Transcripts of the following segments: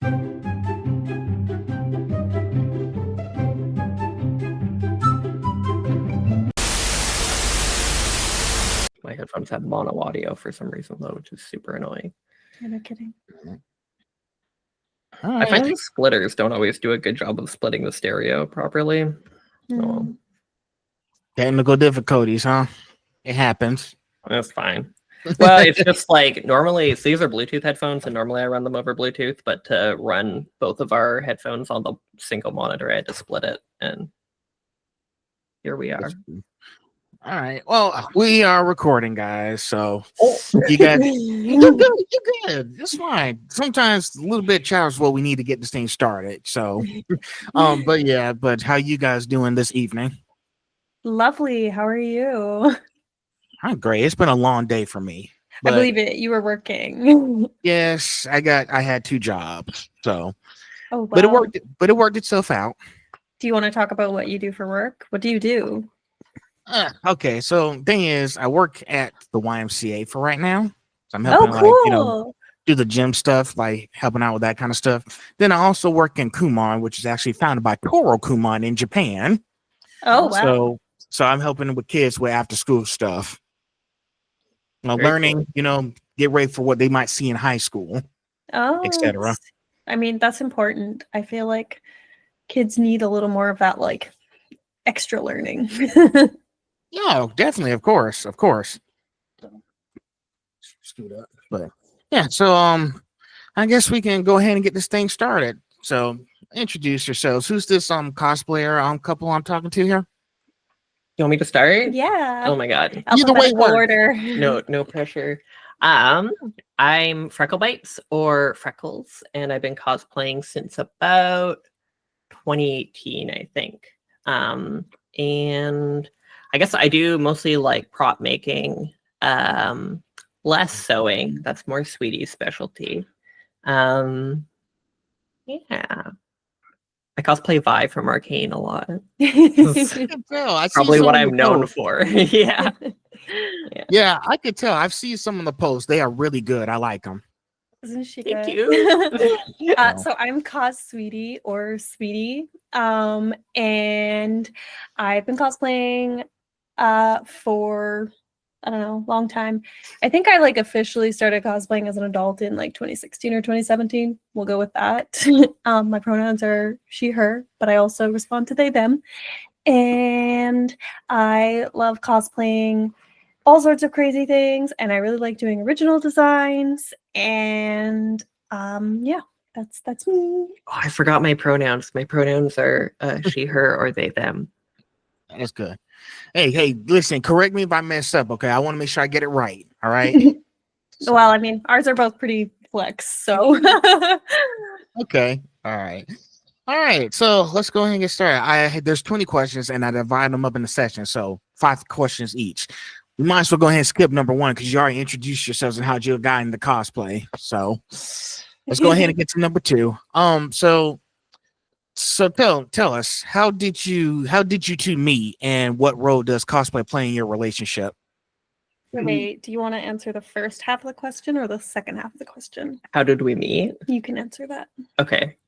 My headphones have mono audio for some reason, though, which is super annoying. You're not kidding. I find the splitters don't always do a good job of splitting the stereo properly. So. Technical difficulties, huh? It happens. That's fine. Well, it's just like normally, so these are Bluetooth headphones, and normally I run them over Bluetooth, but to run both of our headphones on the single monitor, I had to split it, and here we are. All right. Well, we are recording, guys. So you guys, you're good. It's fine. Sometimes a little bit of chatter is what we need to get this thing started. So, but how you guys doing this evening? Lovely. How are you? I'm great. It's been a long day for me. I believe it. You were working. Yes, I had 2 jobs. So, oh, wow. But it worked itself out. Do you want to talk about what you do for work? What do you do? Okay, so thing is, I work at the YMCA for right now. So I'm helping, cool. Do the gym stuff, like helping out with that kind of stuff. Then I also work in Kumon, which is actually founded by Koro Kumon in Japan. Oh, wow. So I'm helping with kids with after school stuff. Learning, cool. Get ready for what they might see in high school, etc. I mean, that's important. I feel like kids need a little more of that, like, extra learning. Yeah, definitely, of course. Scoot up, but yeah. So I guess we can go ahead and get this thing started. So introduce yourselves. Who's this cosplayer couple I'm talking to here? You want me to start? Yeah. Oh my god. Either way, order. No pressure. I'm FreckleBytes or Freckles, and I've been cosplaying since about 2018, I think. And I guess I do mostly like prop making, less sewing. That's more Sweetie's specialty. Yeah. I cosplay Vi from Arcane a lot. Probably what I'm known for. Yeah. Yeah, I could tell. I've seen some of the posts. They are really good. I like them. Isn't she Thank good? you. So I'm Sweetie or Sweetie. And I've been cosplaying for I don't know, long time. I think I officially started cosplaying as an adult in 2016 or 2017. We'll go with that. My pronouns are she, her, but I also respond to they, them. And I love cosplaying all sorts of crazy things, and I really like doing original designs. And yeah, that's me. Oh, I forgot my pronouns. My pronouns are she, her, or they, them. That's good. Hey, listen, correct me if I mess up, okay? I want to make sure I get it right, all right? Well, I mean, ours are both pretty flex, so. Okay, all right. So let's go ahead and get started. There's 20 questions, and I divide them up in the session, so 5 questions each. We might as well go ahead and skip number 1 because you already introduced yourselves and how you got into cosplay. So let's go ahead and get to number 2. So tell us, how did you 2 meet, and what role does cosplay play in your relationship? Wait, do you want to answer the first half of the question or the second half of the question? How did we meet? You can answer that. Okay.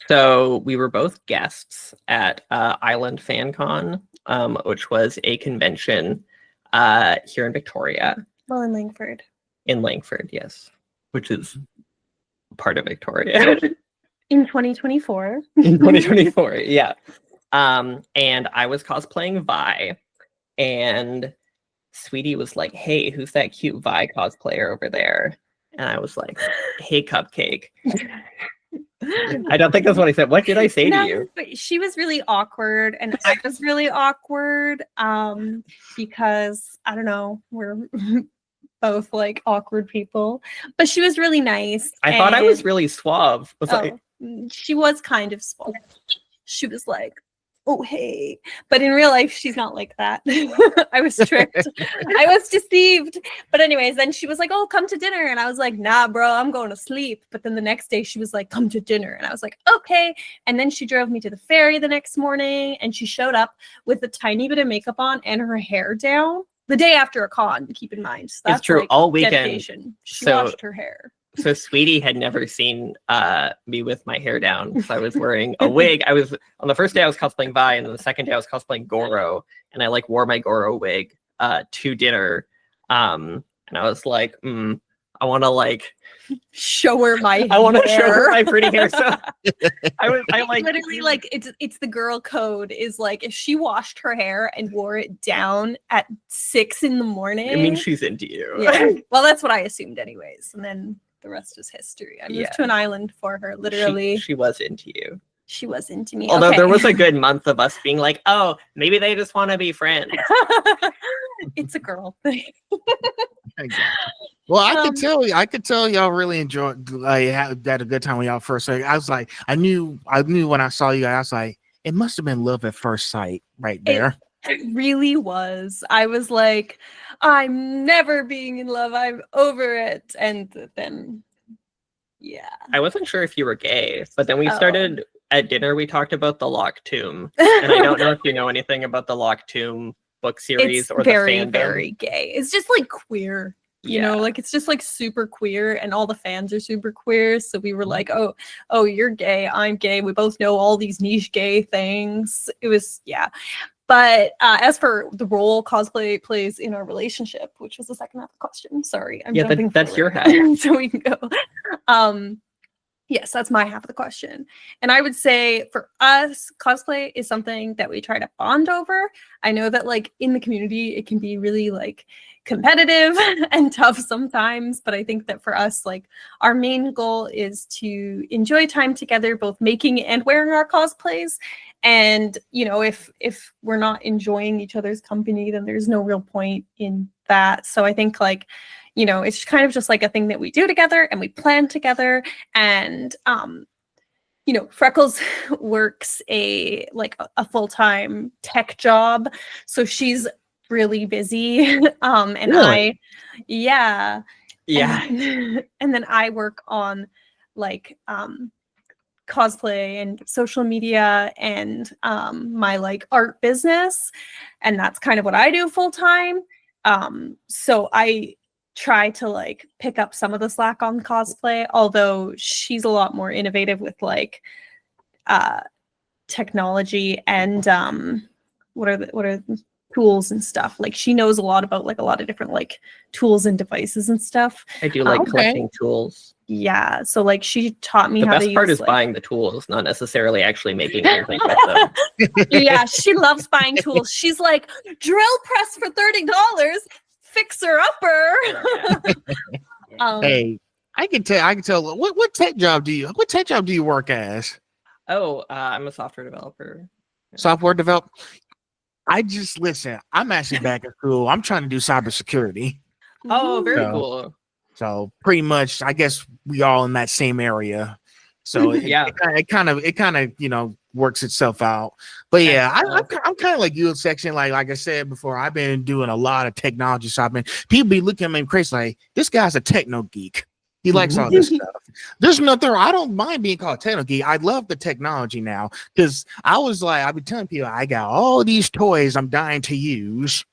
So we were both guests at Island FanCon, which was a convention here in Victoria. Well, in Langford. In Langford, yes, which is part of Victoria. In 2024. In 2024, yeah. And I was cosplaying Vi, and Sweetie was like, "Hey, who's that cute Vi cosplayer over there?" And I was like, "Hey, Cupcake." I don't think that's what I said. What did I say to you? But she was really awkward, and I was really awkward because, I don't know, we're both awkward people. But she was really nice. I thought I was really suave. She was kind of suave. She was like, "Oh, hey." But in real life, she's not like that. I was tricked. I was deceived. But anyways, then she was like, "Oh, come to dinner." And I was like, "Nah, bro, I'm going to sleep." But then the next day she was like, "Come to dinner." And I was like, "Okay." And then she drove me to the ferry the next morning, and she showed up with a tiny bit of makeup on and her hair down the day after a con, keep in mind. So that's it's true. All weekend. dedication. She washed her hair. So Sweetie had never seen me with my hair down because I was wearing a wig. I was on the first day I was cosplaying Vi, and then the second day I was cosplaying Goro, and I like wore my Goro wig to dinner. And I was like, I want to like show her my I want to show her hair. my pretty hair. So I like literally like it's the girl code is like if she washed her hair and wore it down at 6 in the morning. I mean, she's into you. Yeah. Well, that's what I assumed anyways. And then the rest is history. I moved Yeah. to an island for her, literally. She was into you. She was into me. Although Okay. there was a good month of us being like, oh, maybe they just want to be friends. It's a girl thing. Well, I could tell y'all really enjoyed had a good time when y'all first started. I was like, I knew when I saw you, I was like, it must have been love at first sight right there. It really was. I was like, I'm never being in love. I'm over it. And then, yeah. I wasn't sure if you were gay, but then we Oh. started at dinner. We talked about the Lock Tomb, and I don't know if you know anything about the Lock Tomb book series It's or very, the fandom. very gay. It's just like queer. You know, like it's just like super queer, and all the fans are super queer. So we were like, oh, you're gay, I'm gay. We both know all these niche gay things. It was, yeah. But as for the role cosplay plays in our relationship, which was the second half of the question. Sorry, I'm jumping that's your forward. half. So we can go. Yes, that's my half of the question. And I would say for us, cosplay is something that we try to bond over. I know that like in the community, it can be really like competitive and tough sometimes, but I think that for us, like our main goal is to enjoy time together, both making and wearing our cosplays. And, you know, if we're not enjoying each other's company, then there's no real point in that. So I think like, you know, it's kind of just like a thing that we do together and we plan together. And, you know, Freckles works a full-time tech job. So she's really busy. And Really? Yeah. And then I work on like, cosplay and social media and my like art business, and that's kind of what I do full time. So I try to like pick up some of the slack on cosplay, although she's a lot more innovative with like technology and what are the tools and stuff. Like she knows a lot about like a lot of different like tools and devices and stuff. I do like collecting tools. Yeah, so like she taught me The how to best use, part is like... buying the tools, not necessarily actually making anything with them. Yeah, she loves buying tools. She's like, drill press for $30, fixer upper. Hey, I can tell. What tech job do you work as? Oh, I'm a software developer. Software develop. I'm actually back at school. I'm trying to do cybersecurity. Oh, very So- cool. So pretty much, I guess we all in that same area. So it kind of you know works itself out. But yeah, I'm kind of like you, section. Like I said before, I've been doing a lot of technology shopping. People be looking at me crazy, like this guy's a techno geek. He likes all this stuff. There's nothing. I don't mind being called techno geek. I love the technology now because I've been telling people I got all these toys I'm dying to use.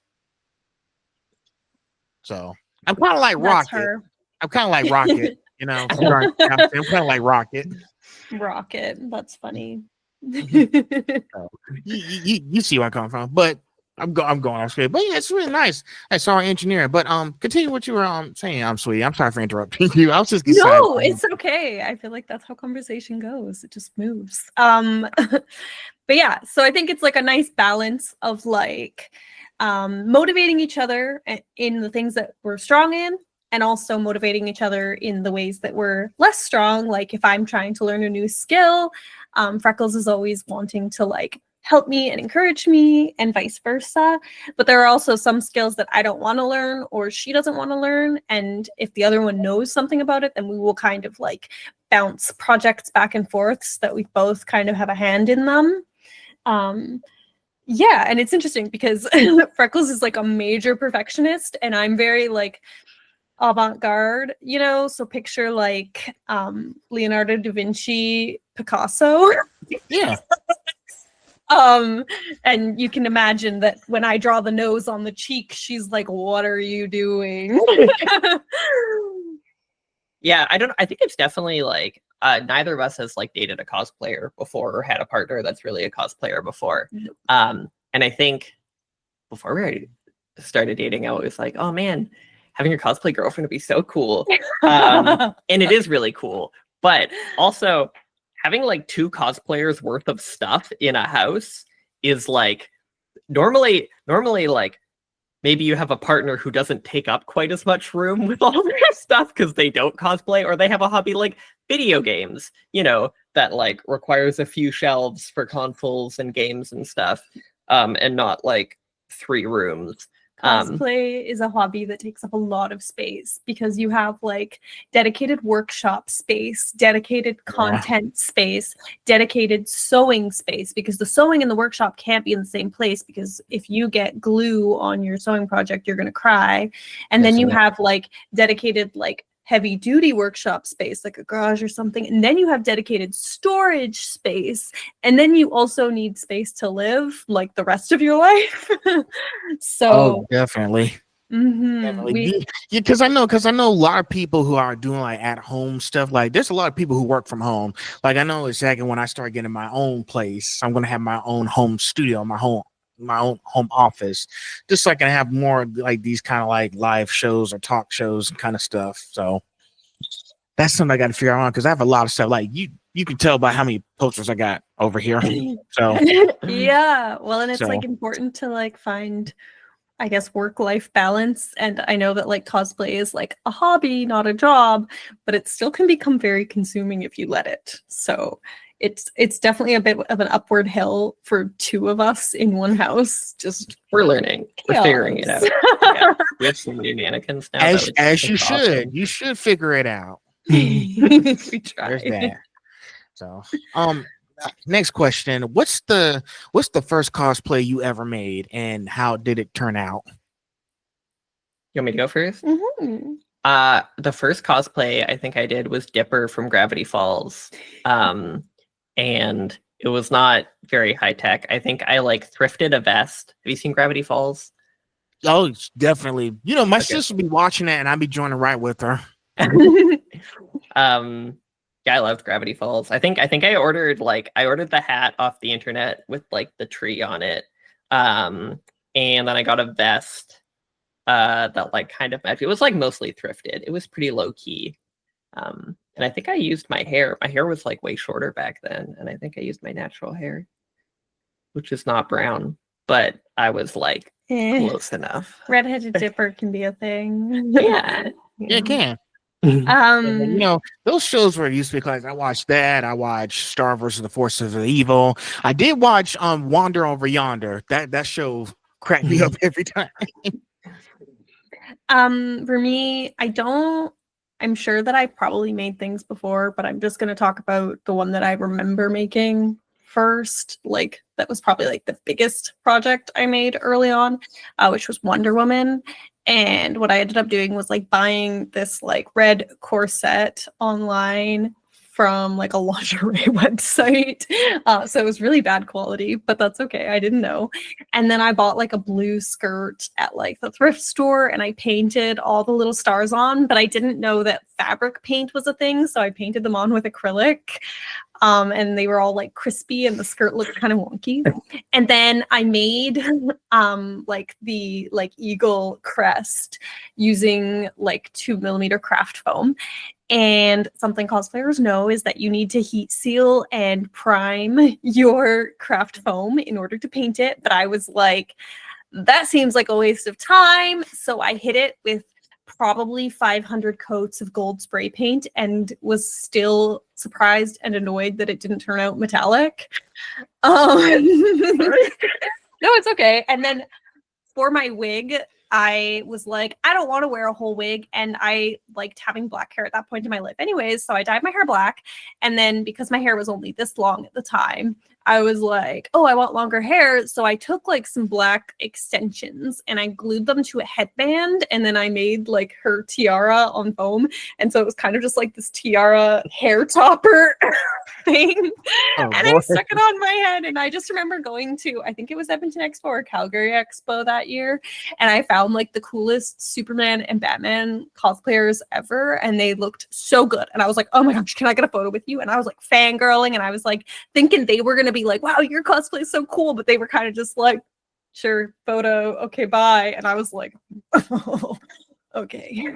So I'm kind of like Rocket. I'm kind of like Rocket, you know. I'm kind of like Rocket. Rocket. That's funny. You see where I'm coming from, but I'm going off script. But yeah, it's really nice. I saw engineering, but continue what you were saying. I'm Sweetie. I'm sorry for interrupting you. I was just No, it's okay. I feel like that's how conversation goes. It just moves. But yeah, so I think it's like a nice balance of like motivating each other in the things that we're strong in, and also motivating each other in the ways that we're less strong. Like if I'm trying to learn a new skill, Freckles is always wanting to like help me and encourage me, and vice versa. But there are also some skills that I don't want to learn or she doesn't want to learn. And if the other one knows something about it, then we will kind of like bounce projects back and forth so that we both kind of have a hand in them. Yeah, and it's interesting because Freckles is like a major perfectionist and I'm very like avant-garde, you know, so picture like Leonardo da Vinci, Picasso. Yeah. And you can imagine that when I draw the nose on the cheek, she's like, what are you doing? Yeah, I think it's definitely like neither of us has like dated a cosplayer before or had a partner that's really a cosplayer before. And I think before we started dating, I was like, oh man, having your cosplay girlfriend would be so cool. And it is really cool. But also having like 2 cosplayers worth of stuff in a house is like normally like maybe you have a partner who doesn't take up quite as much room with all their stuff because they don't cosplay, or they have a hobby like video games, you know, that like requires a few shelves for consoles and games and stuff, and not like 3 rooms. Cosplay is a hobby that takes up a lot of space because you have like dedicated workshop space, dedicated content space, dedicated sewing space, because the sewing and the workshop can't be in the same place, because if you get glue on your sewing project, you're going to cry. And then you have like dedicated like heavy duty workshop space, like a garage or something. And then you have dedicated storage space. And then you also need space to live like the rest of your life. So definitely. Mm-hmm. Because I know a lot of people who are doing like at home stuff. Like there's a lot of people who work from home. Like I know exactly when I start getting my own place, I'm gonna have my own home studio, my own home office, just so I can have more like these kind of like live shows or talk shows and kind of stuff. So that's something I got to figure out, because I have a lot of stuff. Like you can tell by how many posters I got over here. So yeah, well, and it's like important to like find, I guess, work-life balance. And I know that like cosplay is like a hobby, not a job, but it still can become very consuming if you let it. So it's definitely a bit of an upward hill for 2 of us in one house. Just we're learning, we're figuring it out. Yeah. We have some new mannequins now. As you should, awesome. You should figure it out. We try. There's that. So, next question: What's the first cosplay you ever made, and how did it turn out? You want me to go first? Mm-hmm. The first cosplay I think I did was Dipper from Gravity Falls, and it was not very high tech. I think I like thrifted a vest. Have you seen Gravity Falls? Oh, definitely. You know, my sister be watching that, and I'd be joining right with her. Yeah, I loved Gravity Falls. I think I ordered the hat off the internet with like the tree on it. And then I got a vest that like kind of matched. It was like mostly thrifted. It was pretty low key. And I think I used my hair. My hair was like way shorter back then, and I think I used my natural hair, which is not brown, but I was like close enough. Redheaded Dipper can be a thing. Yeah. Yeah, it can. You know, those shows where it used to be like, I watched that. I watched Star versus the Forces of Evil. I did watch Wander Over Yonder. That show cracked me up every time. For me, I'm sure that I probably made things before, but I'm just going to talk about the one that I remember making first. Like that was probably like the biggest project I made early on, which was Wonder Woman. And what I ended up doing was like buying this like red corset online from like a lingerie website. So it was really bad quality, but that's okay. I didn't know. And then I bought like a blue skirt at like the thrift store, and I painted all the little stars on, but I didn't know that fabric paint was a thing. So I painted them on with acrylic. And they were all like crispy, and the skirt looked kind of wonky. And then I made like the like eagle crest using like 2mm craft foam. And something cosplayers know is that you need to heat seal and prime your craft foam in order to paint it. But I was like, that seems like a waste of time. So I hit it with probably 500 coats of gold spray paint, and was still surprised and annoyed that it didn't turn out metallic. No, it's okay. And then for my wig, I was like, I don't want to wear a whole wig, and I liked having black hair at that point in my life anyways, so I dyed my hair black. And then because my hair was only this long at the time, I was like, oh, I want longer hair. So I took like some black extensions and I glued them to a headband. And then I made like her tiara on foam. And so it was kind of just like this tiara hair topper thing. Oh, And boy. I stuck it on my head. And I just remember going to, I think it was Edmonton Expo or Calgary Expo that year. And I found like the coolest Superman and Batman cosplayers ever. And they looked so good. And I was like, oh my gosh, can I get a photo with you? And I was like fangirling. And I was like thinking they were going to be like, wow, your cosplay is so cool. But they were kind of just like, sure, photo. Okay, bye. And I was like, oh, okay.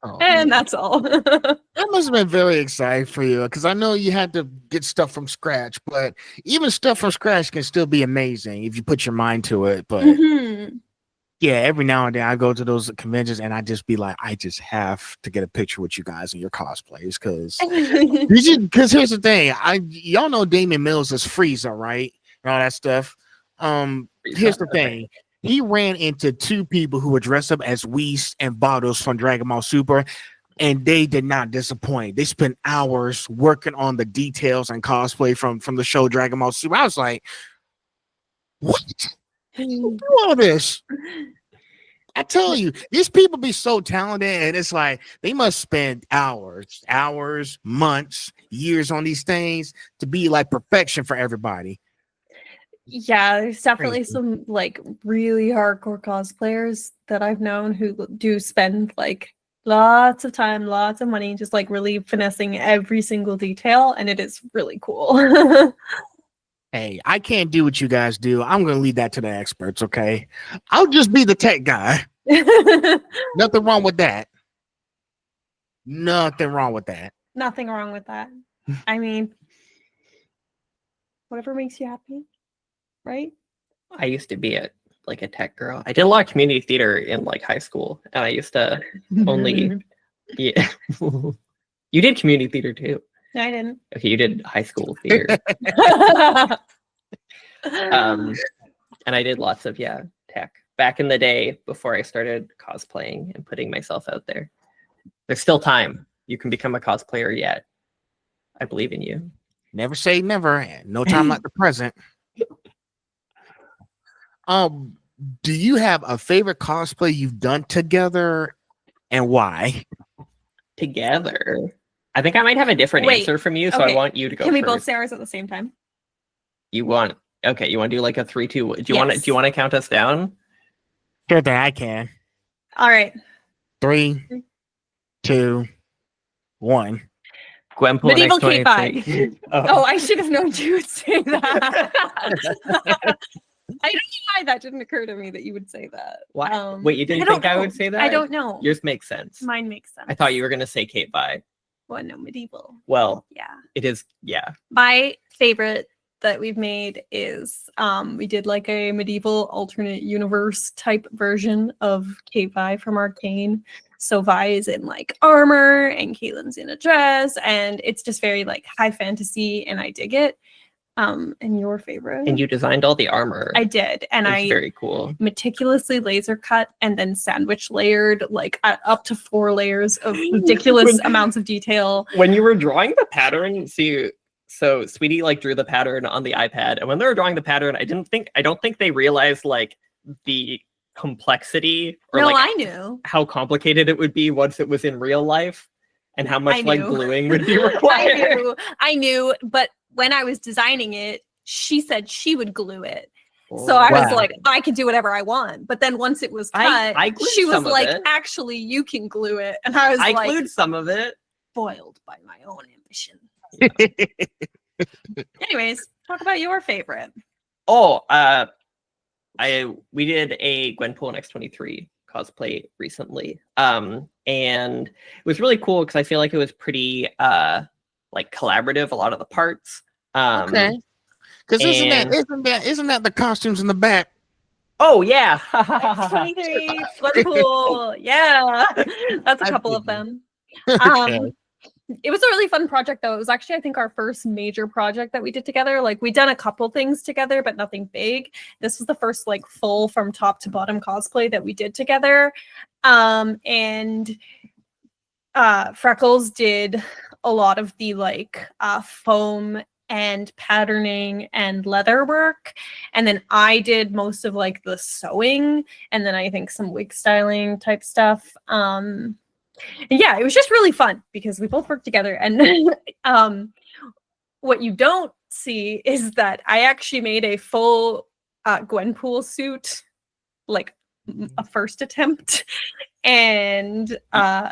Oh, And that's all. that must have been very exciting for you because I know you had to get stuff from scratch, but even stuff from scratch can still be amazing if you put your mind to it. But Mhm. yeah, every now and then I go to those conventions and I just be like, I just have to get a picture with you guys and your cosplays because here's the thing, y'all know Damien Mills is Frieza, right? And all that stuff. Here's the thing. He ran into two people who were dressed up as Whis and Bottles from Dragon Ball Super, and they did not disappoint. They spent hours working on the details and cosplay from the show Dragon Ball Super. I was like, what? Who do all this? I tell you, these people be so talented, and it's like they must spend hours, months, years on these things to be like perfection for everybody. Yeah, there's definitely Crazy. some like really hardcore cosplayers that I've known who do spend like lots of time, lots of money, just like really finessing every single detail, and it is really cool. Hey, I can't do what you guys do. I'm going to leave that to the experts, okay? I'll just be the tech guy. Nothing wrong with that. Nothing wrong with that. Nothing wrong with that. I mean, whatever makes you happy, right? I used to be a tech girl. I did a lot of community theater in like high school, and I used to only yeah. You did community theater too. No, I didn't. Okay, you did high school theater. And I did lots of tech back in the day before I started cosplaying and putting myself out there. There's still time. You can become a cosplayer yet. I believe in you. Never say never. No time like the present. Do you have a favorite cosplay you've done together and why? Together. I think I might have a different Wait, answer from you, so okay. I want you to go Can we first. both say ours at the same time? You want to do like a 3, 2. Do you Yes. want to count us down? Sure thing, I can. All right. 3, 2, 1. Gwenpool Medieval next 23. K5. Oh, I should have known you would say that. I don't know why that didn't occur to me that you would say that. Why? Wait, you didn't I don't think I know. would say that? I don't know. Yours makes sense. Mine makes sense. I thought you were going to say Kate Vi. Well, no, medieval. Well, Yeah. it is, yeah. My favorite that we've made is we did like a medieval alternate universe type version of Kate Vi from Arcane. So Vi is in like armor and Caitlin's in a dress, and it's just very like high fantasy, and I dig it. And your favorite? And you designed all the armor. I did, and It's I very cool. meticulously laser cut and then sandwich layered like up to 4 layers of ridiculous amounts of detail. When you were drawing the pattern, so Sweetie like drew the pattern on the iPad, and when they were drawing the pattern, I don't think they realized like the complexity or No, like I knew. how complicated it would be once it was in real life, and how much I like knew. gluing would be required. I knew, but when I was designing it, she said she would glue it. So I was Wow. like, I can do whatever I want. But then once it was cut, I glued she was some of like, it. actually, you can glue it. And I was I like, glued some of it. spoiled by my own ambition. Anyways, talk about your favorite. Oh, we did a Gwenpool X23 cosplay recently. And it was really cool because I feel like it was pretty like collaborative, a lot of the parts. Okay. Because isn't that the costumes in the back? Oh yeah. X23, Sweatpool. Yeah. That's a couple of them. It was a really fun project though. It was actually, I think, our first major project that we did together. Like we'd done a couple things together, but nothing big. This was the first like full from top to bottom cosplay that we did together. And Freckles did a lot of the like foam and patterning and leather work. And then I did most of like the sewing, and then I think some wig styling type stuff. And yeah, it was just really fun because we both worked together. And what you don't see is that I actually made a full Gwenpool suit, like a first attempt. And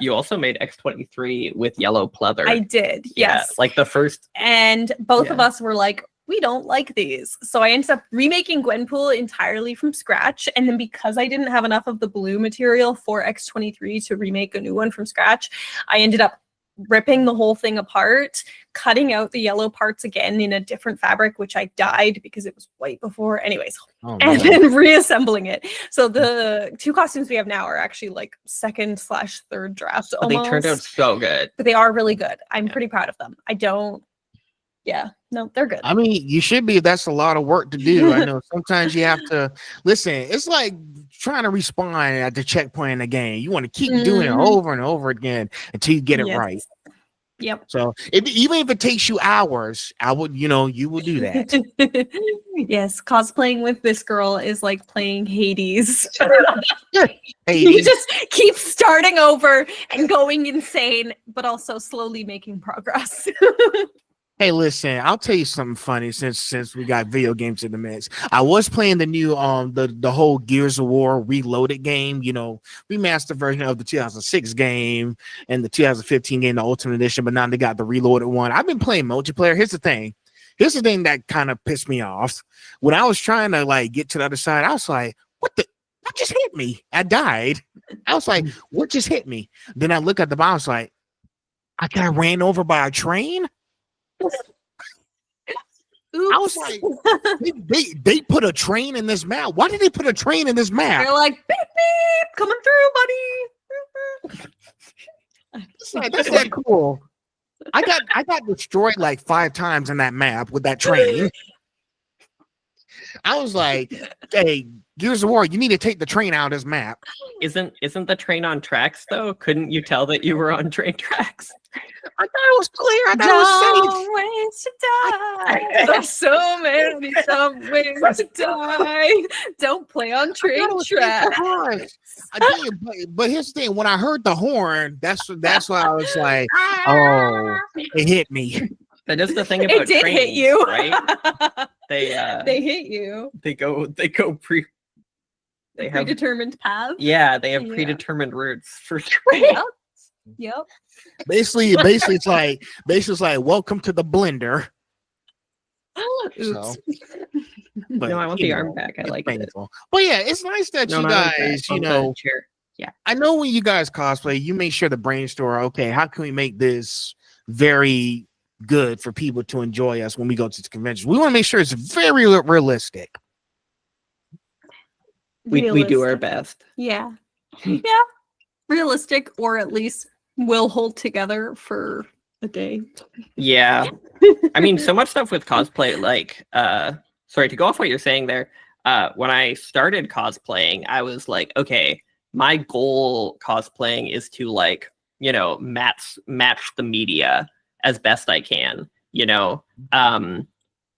you also made X-23 with yellow pleather. I did, Yeah, yes. like the first. And both of us were like, we don't like these. So I ended up remaking Gwenpool entirely from scratch. And then because I didn't have enough of the blue material for X-23 to remake a new one from scratch, I ended up ripping the whole thing apart, cutting out the yellow parts again in a different fabric, which I dyed because it was white before. Anyways, and then reassembling it. So the two costumes we have now are actually like second/third draft But almost. they turned out so good. But they are really good. I'm pretty proud of them. They're good. I mean, you should be. That's a lot of work to do. I know sometimes you have to listen. It's like trying to respawn at the checkpoint in the game. You want to keep doing it over and over again until you get it right. Yep. So even if it takes you hours, you will do that. Yes, cosplaying with this girl is like playing Hades. Hades. You just keep starting over and going insane, but also slowly making progress. Hey, listen, I'll tell you something funny since we got video games in the mix. I was playing the new the whole Gears of War Reloaded game, remastered version of the 2006 game and the 2015 game, the Ultimate Edition, but now they got the Reloaded one. I've been playing multiplayer. Here's the thing that kind of pissed me off. When I was trying to like get to the other side, I was like, what just hit me? I died. I was like, what just hit me? Then I look at the bottom, I was like, I got ran over by a train. Oops. I was like, they put a train in this map. Why did they put a train in this map? They're like, beep, beep, coming through, buddy. It's like, that's that cool. I got destroyed like 5 times in that map with that train. I was like, hey, Gears of War, you need to take the train out of this map. Isn't the train on tracks though? Couldn't you tell that you were on train tracks? I thought it was clear. I thought it was safe. Ways to die. There's so many some ways to die. Don't play on train tracks. I did, but here's the thing: when I heard the horn, that's why I was like, "Oh, it hit me." That is the thing about it did trains, hit you, right? They hit you. They go They have predetermined paths. Yeah, they have predetermined routes for trains. Yep. Basically, it's like welcome to the blender. Oops. So, but, no, I want the arm back. I like painful. It. But yeah, it's nice that you guys, Yeah. I know when you guys cosplay, you make sure to brainstorm. Okay, how can we make this very good for people to enjoy us when we go to the convention? We want to make sure it's very realistic. We do our best. Yeah. Realistic, or at least we'll hold together for a day. Yeah. I mean, so much stuff with cosplay, like sorry to go off what you're saying there. When I started cosplaying, I was like, okay, my goal cosplaying is to like, match the media as best I can,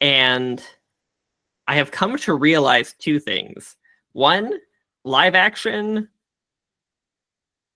and I have come to realize 2 things. One, live action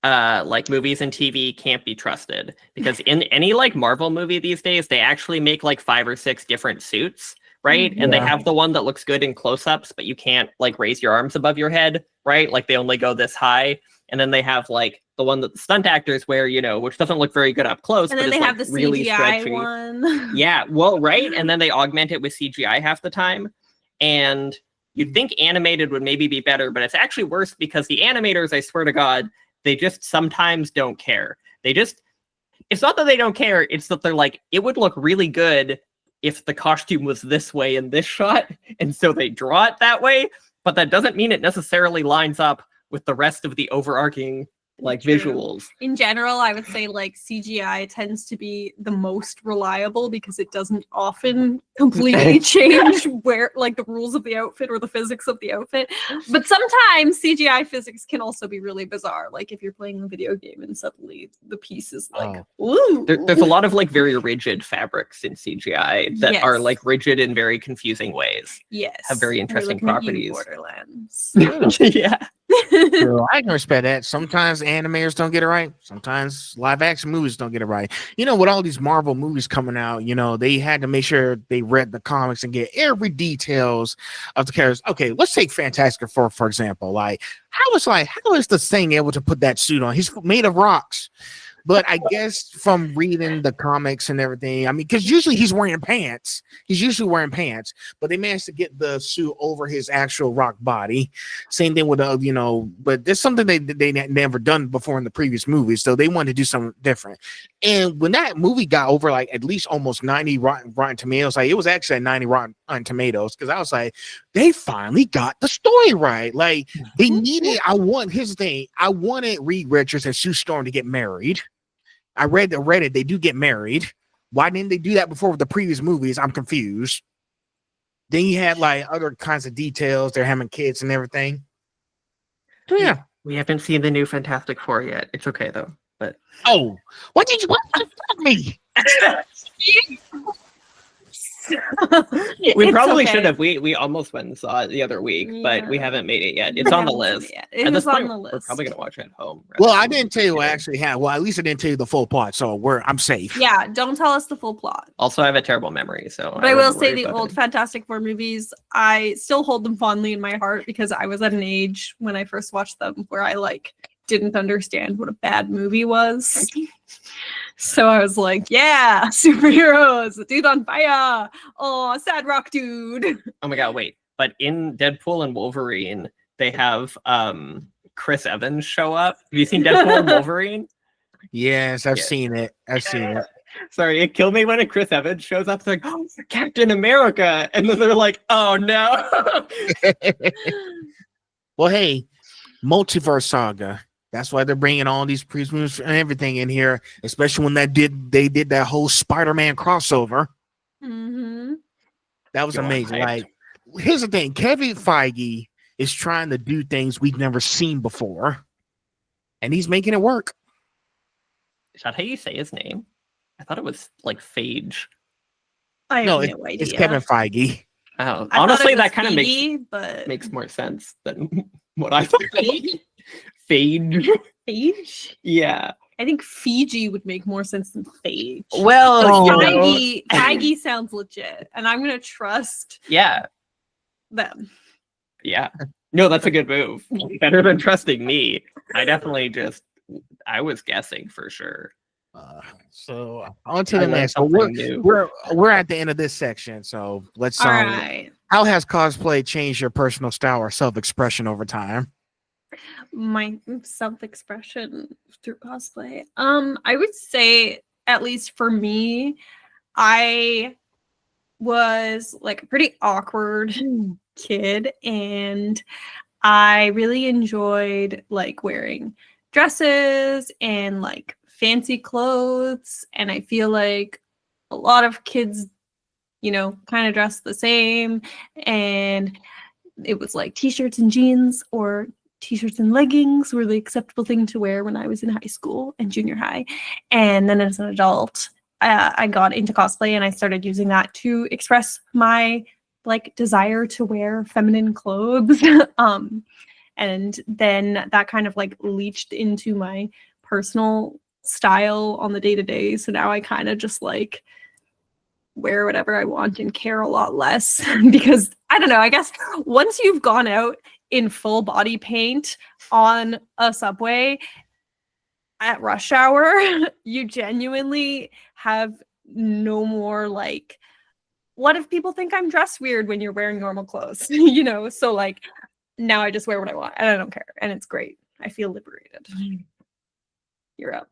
like movies and TV can't be trusted, because in any like Marvel movie these days, they actually make like 5 or 6 different suits, right? And they have the one that looks good in close-ups, but you can't like raise your arms above your head, right? Like they only go this high. And then they have like the one that the stunt actors wear, which doesn't look very good up close. And then they have the really CGI stretchy. one. Yeah, well, right. And then they augment it with CGI half the time. And you'd think animated would maybe be better, but it's actually worse because the animators, I swear to God, they just sometimes don't care. It's not that they don't care, it's that they're like, it would look really good if the costume was this way in this shot. And so they draw it that way, but that doesn't mean it necessarily lines up with the rest of the overarching like True. visuals. In general, I would say like CGI tends to be the most reliable because it doesn't often completely change where like the rules of the outfit or the physics of the outfit. But sometimes CGI physics can also be really bizarre. Like if you're playing a video game and suddenly the piece is like, ooh. There's a lot of like very rigid fabrics in CGI that are like rigid in very confusing ways. Yes. Have very interesting properties. Borderlands. Yeah. So I can respect that. Sometimes animators don't get it right. Sometimes live action movies don't get it right. You know, with all these Marvel movies coming out, you know, they had to make sure they read the comics and get every details of the characters. Okay, let's take Fantastic Four, for example. Like, how is the Thing able to put that suit on? He's made of rocks. But I guess from reading the comics and everything, I mean, because usually he's wearing pants. He's usually wearing pants, but they managed to get the suit over his actual rock body. Same thing with you know, but there's something they never done before in the previous movies, so they wanted to do something different. And when that movie got over like at least almost 90 Rotten Tomatoes, like it was actually at 90 Rotten Tomatoes, because I was like, they finally got the story right. Like they needed. Here's the thing. I wanted Reed Richards and Sue Storm to get married. I read it. They do get married. Why didn't they do that before with the previous movies? I'm confused. Then you had like other kinds of details. They're having kids and everything. So, yeah. We haven't seen the new Fantastic Four yet. It's okay though. But what the fuck me? We probably should have. We almost went and saw it the other week, but we haven't made it yet. It's on the list. It is on the list. We're probably gonna watch it at home. Well, I didn't tell you what I actually had. Well, at least I didn't tell you the full plot, so I'm safe. Yeah, don't tell us the full plot. Also, I have a terrible memory, so. But I will say the old Fantastic Four movies, I still hold them fondly in my heart because I was at an age when I first watched them where I like didn't understand what a bad movie was. So I was like, yeah, superheroes, dude on fire. Oh, sad rock dude. Oh my god, wait. But in Deadpool and Wolverine, they have Chris Evans show up. Have you seen Deadpool and Wolverine? Yes, I've seen it. Sorry, it killed me when a Chris Evans shows up. It's like, oh, Captain America. And then they're like, oh no. Well, hey, multiverse saga. That's why they're bringing all these prequels and everything in here, especially when they did that whole Spider-Man crossover. Mm-hmm. That was amazing. Like, here's the thing: Kevin Feige is trying to do things we've never seen before, and he's making it work. Is that how you say his name? I thought it was like Phage. I have no idea. It's Kevin Feige. Oh, honestly, that kind of makes more sense than what I thought. Phage. Phage? Yeah. I think Fiji would make more sense than Phage. Well, Feige sounds legit, and I'm gonna trust them. Yeah. No, that's a good move. Better than trusting me. I was guessing for sure. So on to the next. We're at the end of this section, so let's. All right. How has cosplay changed your personal style or self-expression over time? My self-expression through cosplay. I would say, at least for me, I was like a pretty awkward kid, and I really enjoyed like wearing dresses and like fancy clothes, and I feel like a lot of kids, you know, kind of dress the same, and it was like t-shirts and jeans or t-shirts and leggings were the acceptable thing to wear when I was in high school and junior high. And then as an adult, I got into cosplay, and I started using that to express my like desire to wear feminine clothes. And then that kind of like leached into my personal style on the day-to-day. So now I kind of just like wear whatever I want and care a lot less because I don't know, I guess once you've gone out in full body paint on a subway at rush hour, you genuinely have no more like, what if people think I'm dressed weird when you're wearing normal clothes? You know, so like now I just wear what I want and I don't care, and it's great. I feel liberated. You're up.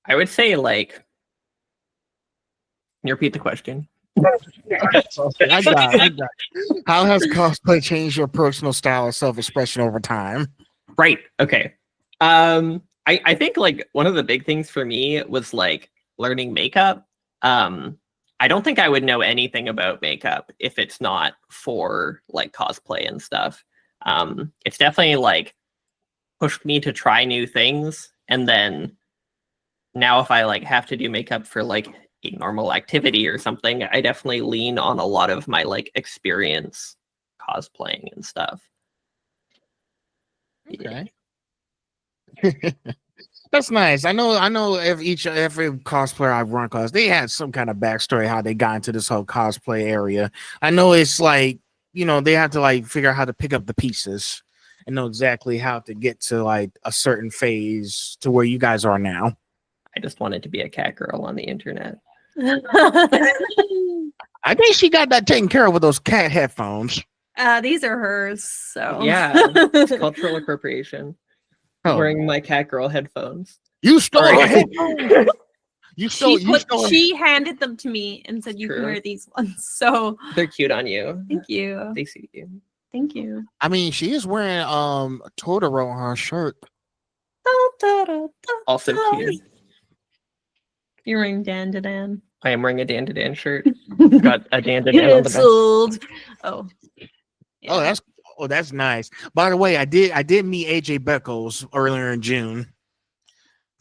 I would say like, can you repeat the question? I got it. How has cosplay changed your personal style or self-expression over time? Right. Okay. I think like one of the big things for me was like learning makeup. I don't think I would know anything about makeup if it's not for like cosplay and stuff. It's definitely like pushed me to try new things, and then now if I like have to do makeup for like a normal activity or something, I definitely lean on a lot of my like experience cosplaying and stuff. Okay. That's nice. I know every cosplayer I've run across, they had some kind of backstory how they got into this whole cosplay area. I know it's like, they have to like figure out how to pick up the pieces and know exactly how to get to like a certain phase to where you guys are now. I just wanted to be a cat girl on the internet. I think she got that taken care of with those cat headphones. These are hers, so Yeah, it's cultural appropriation. Oh, Wearing my cat girl headphones. you stole Sorry. her headphones. She handed them to me and said, "You can wear these ones." So they're cute on you. thank you. They suit you. Thank you. I mean, she is wearing Totoro on her shirt. Also cute. You're wearing Dan. I am wearing a Dan shirt. Got a Dan on the back. Sold. Oh. Yeah. That's nice. By the way, I did meet AJ Beckles earlier in June.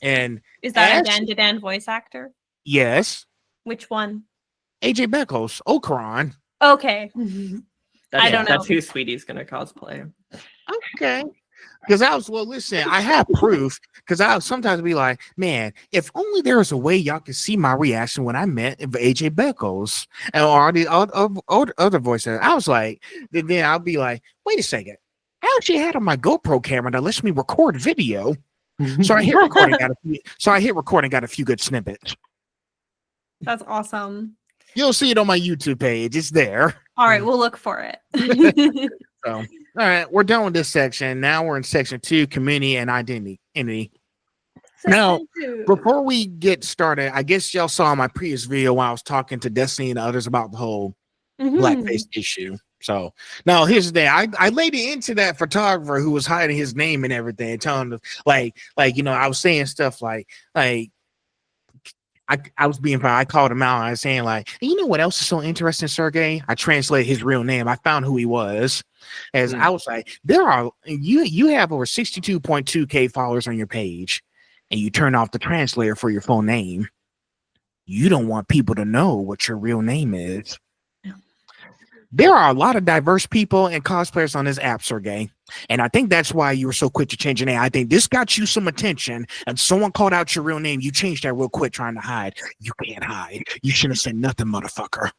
And is that a Dan voice actor? Yes. Which one? AJ Beckles, Okron. Okay. I don't know. That's who Sweetie's gonna cosplay. Okay. Because listen, I have proof. Because I'll sometimes be like, man, if only there was a way y'all could see my reaction when I met AJ Beckles and all the other voices. I was like, then I'll be like, wait a second. I actually had on my GoPro camera that lets me record video. So I hit record and got a few good snippets. That's awesome. You'll see it on my YouTube page. It's there. All right, we'll look for it. So, all right, we're done with this section. Now we're in section 2, community and identity. Now, before we get started, I guess y'all saw my previous video while I was talking to Destiny and others about the whole blackface issue. So now here's the thing. I laid it into that photographer who was hiding his name and everything, telling him like I was saying stuff like I was being fine. I called him out. I was saying like, you know what else is so interesting, Sergey? I translated his real name. I found who he was. As I was like, you have over 62.2K followers on your page, and you turn off the translator for your full name. You don't want people to know what your real name is. There are a lot of diverse people and cosplayers on this app, Sergey. And I think that's why you were so quick to change your name. I think this got you some attention, and someone called out your real name. You changed that real quick trying to hide. You can't hide. You shouldn't have said nothing, motherfucker.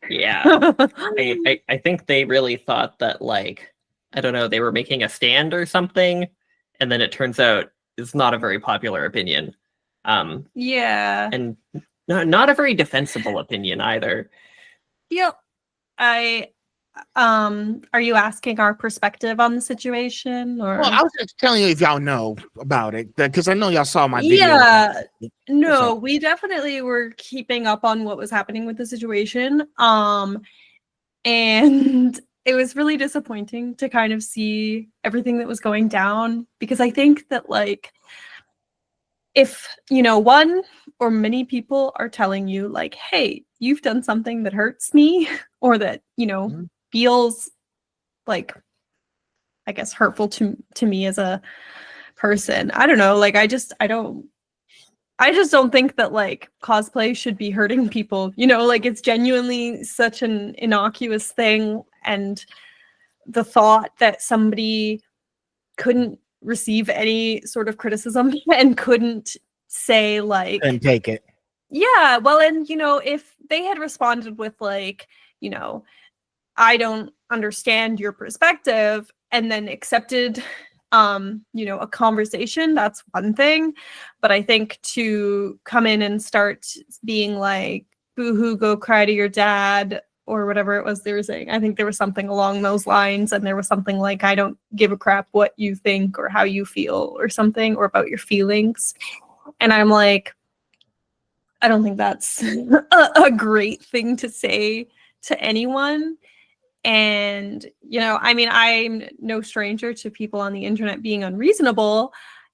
Yeah. I think they really thought that, like, I don't know, they were making a stand or something. And then it turns out it's not a very popular opinion. Yeah. And not a very defensible opinion either. Yep. Are you asking our perspective on the situation, or? Well, I was just telling you if y'all know about it, because I know y'all saw my video. Yeah, no, we definitely were keeping up on what was happening with the situation. And it was really disappointing to kind of see everything that was going down, because I think that, like, if, one or many people are telling you, like, hey, you've done something that hurts me, or that, feels like, I guess, hurtful to me as a person. I don't know. Like, I just don't think that, like, cosplay should be hurting people, like, it's genuinely such an innocuous thing. And the thought that somebody couldn't receive any sort of criticism and couldn't say, like, and take it. Yeah, well, and if they had responded with, like, I don't understand your perspective, and then accepted a conversation, that's one thing. But I think to come in and start being like, boo-hoo, go cry to your dad, or whatever it was they were saying. I think there was something along those lines, and there was something like, I don't give a crap what you think or how you feel or something, or about your feelings. And I'm like, I don't think that's a great thing to say to anyone. And, I mean, I'm no stranger to people on the internet being unreasonable.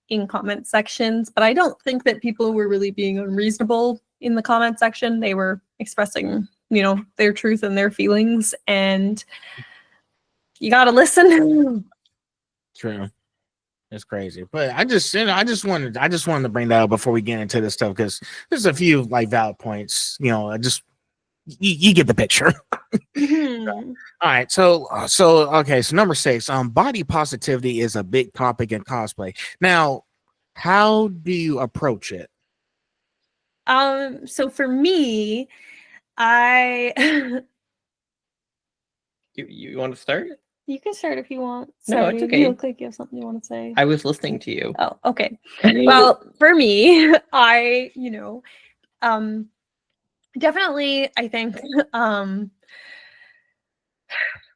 in comment sections, but I don't think that people were really being unreasonable in the comment section. They were expressing, you know, their truth and their feelings, and you gotta listen. True. It's crazy, but I just wanted to bring that up before we get into this stuff, because there's a few like valid points. You know, I just you get the picture. Mhm. All right, so okay, so number 6, body positivity is a big topic in cosplay. Now, how do you approach it? So for me, I You want to start? you can start if you want. No, Sorry, it's you okay. look like you have something you want to say. I was listening to you. Oh, okay. Well, for me, I, you know, definitely, I think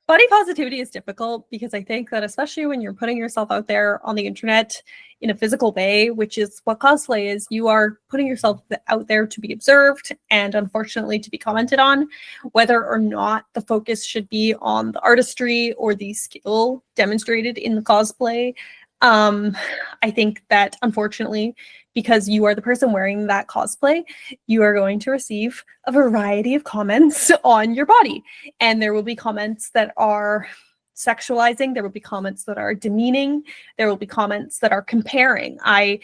body positivity is difficult, because I think that especially when you're putting yourself out there on the internet in a physical way, which is what cosplay is, you are putting yourself out there to be observed and unfortunately to be commented on, whether or not the focus should be on the artistry or the skill demonstrated in the cosplay. I think that unfortunately, because you are the person wearing that cosplay, you are going to receive a variety of comments on your body. And there will be comments that are sexualizing, there will be comments that are demeaning, there will be comments that are comparing. I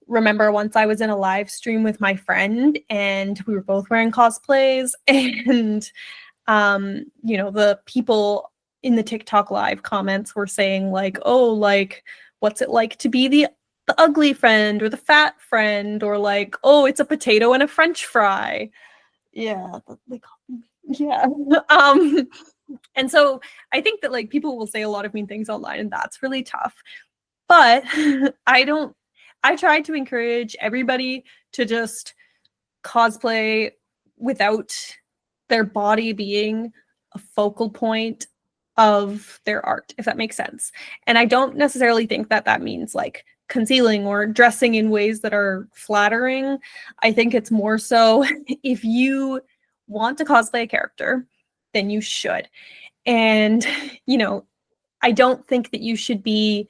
remember once I was in a live stream with my friend, and we were both wearing cosplays, and you know, the people in the TikTok live comments were saying like, oh, like, what's it like to be the ugly friend or the fat friend, or like, oh, it's a potato and a French fry. Yeah, they call me. Yeah. And so I think that like people will say a lot of mean things online, and that's really tough. But I try to encourage everybody to just cosplay without their body being a focal point of their art, if that makes sense. And I don't necessarily think that that means like concealing or dressing in ways that are flattering. I think it's more so if you want to cosplay a character, then you should. And, you know, I don't think that you should be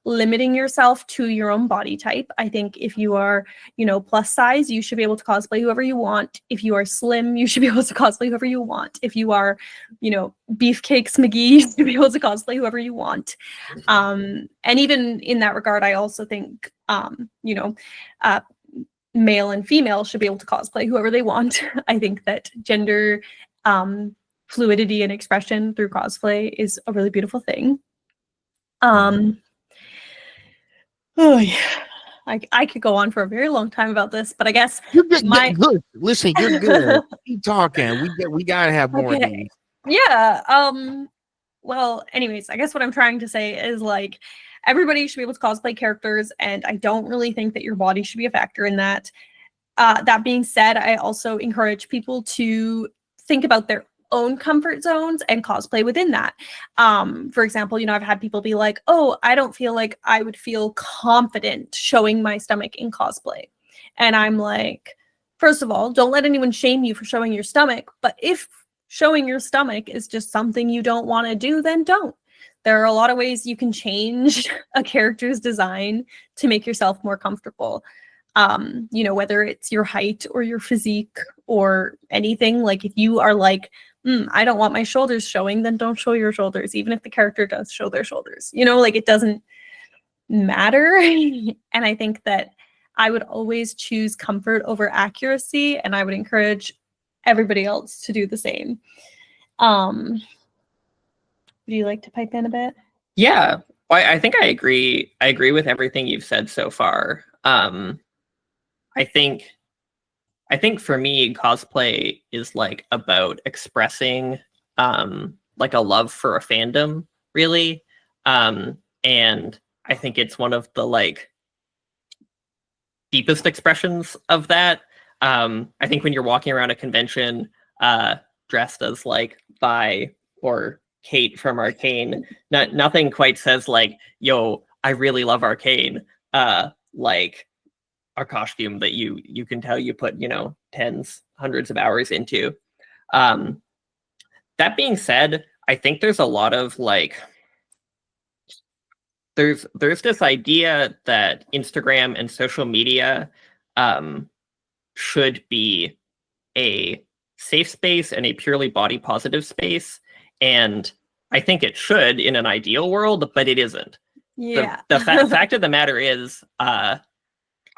limiting yourself to your own body type. I think if you are, you know, plus size, you should be able to cosplay whoever you want. If you are slim, you should be able to cosplay whoever you want. If you are, you know, Beefcakes McGee, you should be able to cosplay whoever you want. And even in that regard, I also think, you know, male and female should be able to cosplay whoever they want. I think that gender fluidity and expression through cosplay is a really beautiful thing. Oh yeah. I could go on for a very long time about this, but I guess You're good. Good. Listen, you're good. Keep talking. We gotta have more of these. Yeah. Well, anyways, I guess what I'm trying to say is like everybody should be able to cosplay characters, and I don't really think that your body should be a factor in that. That being said, I also encourage people to think about their own comfort zones and cosplay within that. For example, you know, I've had people be like, oh, I don't feel like I would feel confident showing my stomach in cosplay. And I'm like, first of all, don't let anyone shame you for showing your stomach. But if showing your stomach is just something you don't want to do, then don't. There are a lot of ways you can change a character's design to make yourself more comfortable. You know, whether it's your height or your physique or anything. Like if you are like, I don't want my shoulders showing, then don't show your shoulders, even if the character does show their shoulders. You know, like it doesn't matter. And I think that I would always choose comfort over accuracy, and I would encourage everybody else to do the same. Would you like to pipe in a bit? Yeah, I think I agree. I agree with everything you've said so far. I think for me, cosplay is like about expressing like a love for a fandom, really. And I think it's one of the like deepest expressions of that. I think when you're walking around a convention dressed as like Vi or Kate from Arcane, nothing quite says like, yo, I really love Arcane. Like a costume that you can tell you put, you know, tens, hundreds of hours into. That being said, I think there's a lot of like there's this idea that Instagram and social media should be a safe space and a purely body positive space, and I think it should in an ideal world, but it isn't. Yeah. The fact of the matter is,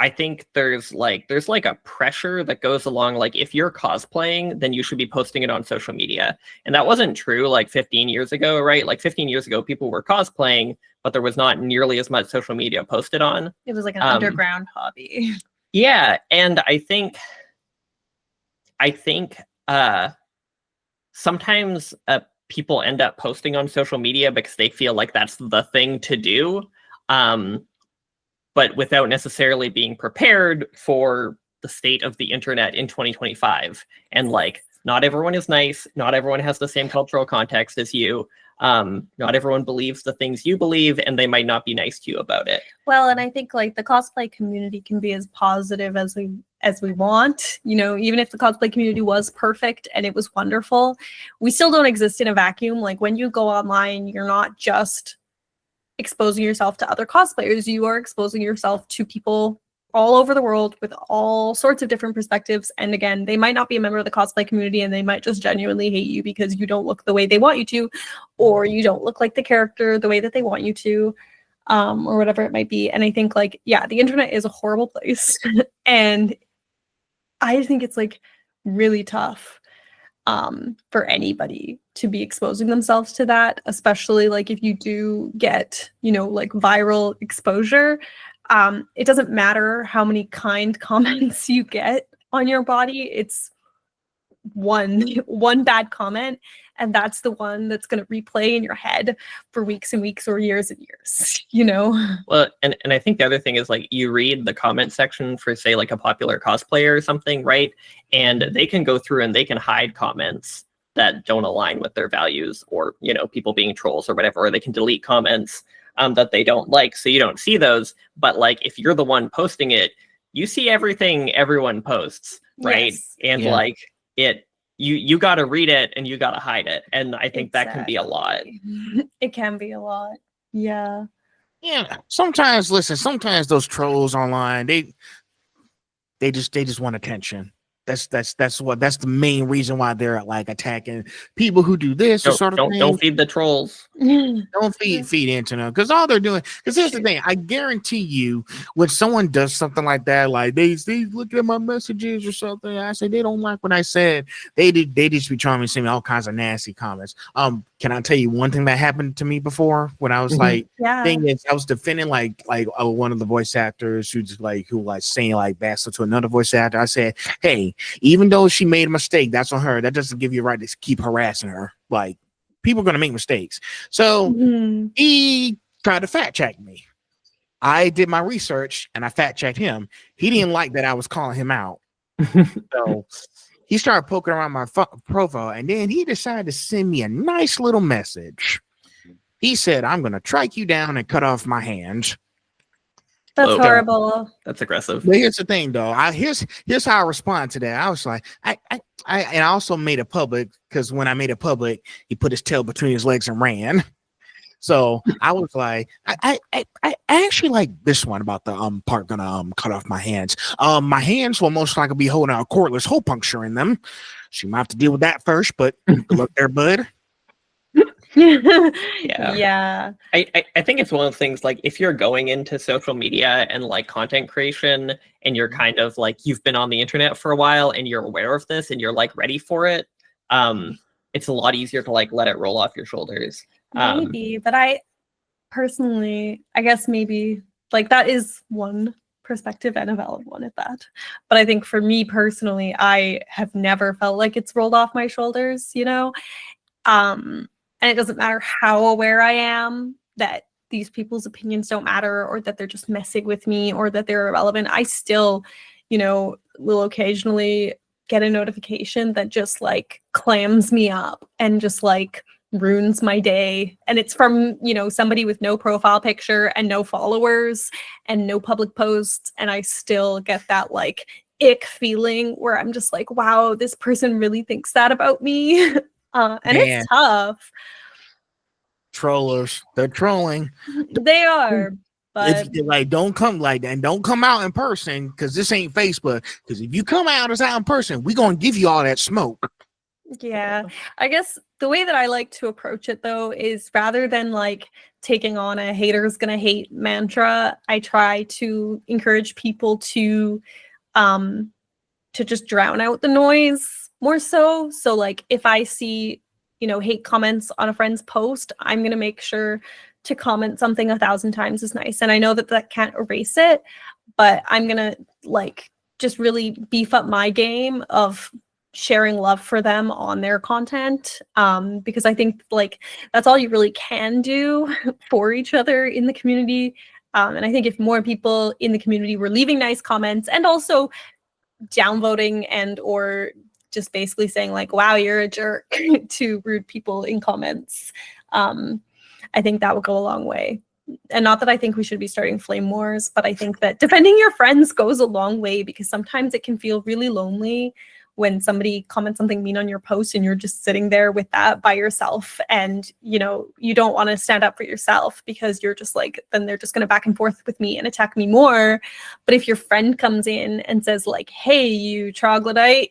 I think there's like a pressure that goes along, like if you're cosplaying, then you should be posting it on social media. And that wasn't true like 15 years ago, right? Like 15 years ago, people were cosplaying, but there was not nearly as much social media posted on. It was like an underground hobby. Yeah, and I think sometimes people end up posting on social media because they feel like that's the thing to do. But without necessarily being prepared for the state of the internet in 2025. And like, not everyone is nice. Not everyone has the same cultural context as you. Not everyone believes the things you believe, and they might not be nice to you about it. Well, and I think like the cosplay community can be as positive as we want. You know, even if the cosplay community was perfect and it was wonderful, we still don't exist in a vacuum. Like when you go online, you're not just exposing yourself to other cosplayers, you are exposing yourself to people all over the world with all sorts of different perspectives. And again, they might not be a member of the cosplay community and they might just genuinely hate you because you don't look the way they want you to, or you don't look like the character the way that they want you to, or whatever it might be. And I think like, yeah, the internet is a horrible place. And I think it's like really tough for anybody to be exposing themselves to that, especially like if you do get, you know, like viral exposure. It doesn't matter how many kind comments you get on your body. It's one bad comment, and that's the one that's going to replay in your head for weeks and weeks or years and years, you know? Well, and I think the other thing is like you read the comment section for say like a popular cosplayer or something, right? And they can go through and they can hide comments that don't align with their values, or, you know, people being trolls or whatever, or they can delete comments that they don't like, so you don't see those. But like if you're the one posting it, you see everything everyone posts, right? Yes. And Yeah. like you got to read it and you got to hide it, and I think that can be a lot. It can be a lot. Yeah. Yeah. Sometimes those trolls online, they just want attention. That's the main reason why they're like attacking people who do this sort of thing. Don't feed the trolls. Don't feed into them, because all they're doing. Because here's the thing: I guarantee you, when someone does something like that, like they look at my messages or something, I say they don't like what I said. They just be trying to send me all kinds of nasty comments. Can I tell you one thing that happened to me before when I was like, Yeah. thing is, I was defending like one of the voice actors who saying like bad stuff to another voice actor. I said, hey, even though she made a mistake, that's on her. That doesn't give you a right to keep harassing her. Like, people are going to make mistakes. So he tried to fact check me. I did my research and I fact checked him. He didn't like that I was calling him out. So he started poking around my profile, and then he decided to send me a nice little message. He said, I'm going to track you down and cut off my hands. That's Okay. horrible. That's aggressive. But here's the thing, though. Here's how I respond to that. I was like, I also made it public, because when I made it public, he put his tail between his legs and ran. So I was like, I actually like this one about the part gonna cut off my hands. My hands will most likely be holding a cordless hole puncture in them. So you might have to deal with that first, but good luck there, bud. Yeah. I think it's one of those things, like if you're going into social media and like content creation, and you're kind of like, you've been on the internet for a while and you're aware of this and you're like ready for it, it's a lot easier to like let it roll off your shoulders. Maybe, but I personally, I guess maybe like that is one perspective and a valid one at that. But I think for me personally, I have never felt like it's rolled off my shoulders, you know? And it doesn't matter how aware I am that these people's opinions don't matter, or that they're just messing with me, or that they're irrelevant. I still, you know, will occasionally get a notification that just like clams me up and just like ruins my day. And it's from, you know, somebody with no profile picture and no followers and no public posts. And I still get that like ick feeling where I'm just like, wow, this person really thinks that about me. And Man. it's tough. trollers. They're trolling. They are, but If you like, don't come like that, and don't come out in person because this ain't Facebook. Because if you come out in person, we gonna give you all that smoke. yeah, I guess the way that I like to approach it though is rather than like taking on a haters gonna hate mantra, I try to encourage people to just drown out the noise more so. So like if I see, hate comments on a friend's post, I'm going to make sure to comment something 1,000 times as nice. And I know that can't erase it, but I'm going to like just really beef up my game of sharing love for them on their content, because I think like that's all you really can do for each other in the community. And I think if more people in the community were leaving nice comments and also downvoting and or just basically saying like, wow, you're a jerk to rude people in comments, I think that would go a long way. And not that I think we should be starting flame wars, but I think that defending your friends goes a long way, because sometimes it can feel really lonely when somebody comments something mean on your post and you're just sitting there with that by yourself, and you don't want to stand up for yourself because you're just like, then they're just going to back and forth with me and attack me more. But if your friend comes in and says like, hey, you troglodyte,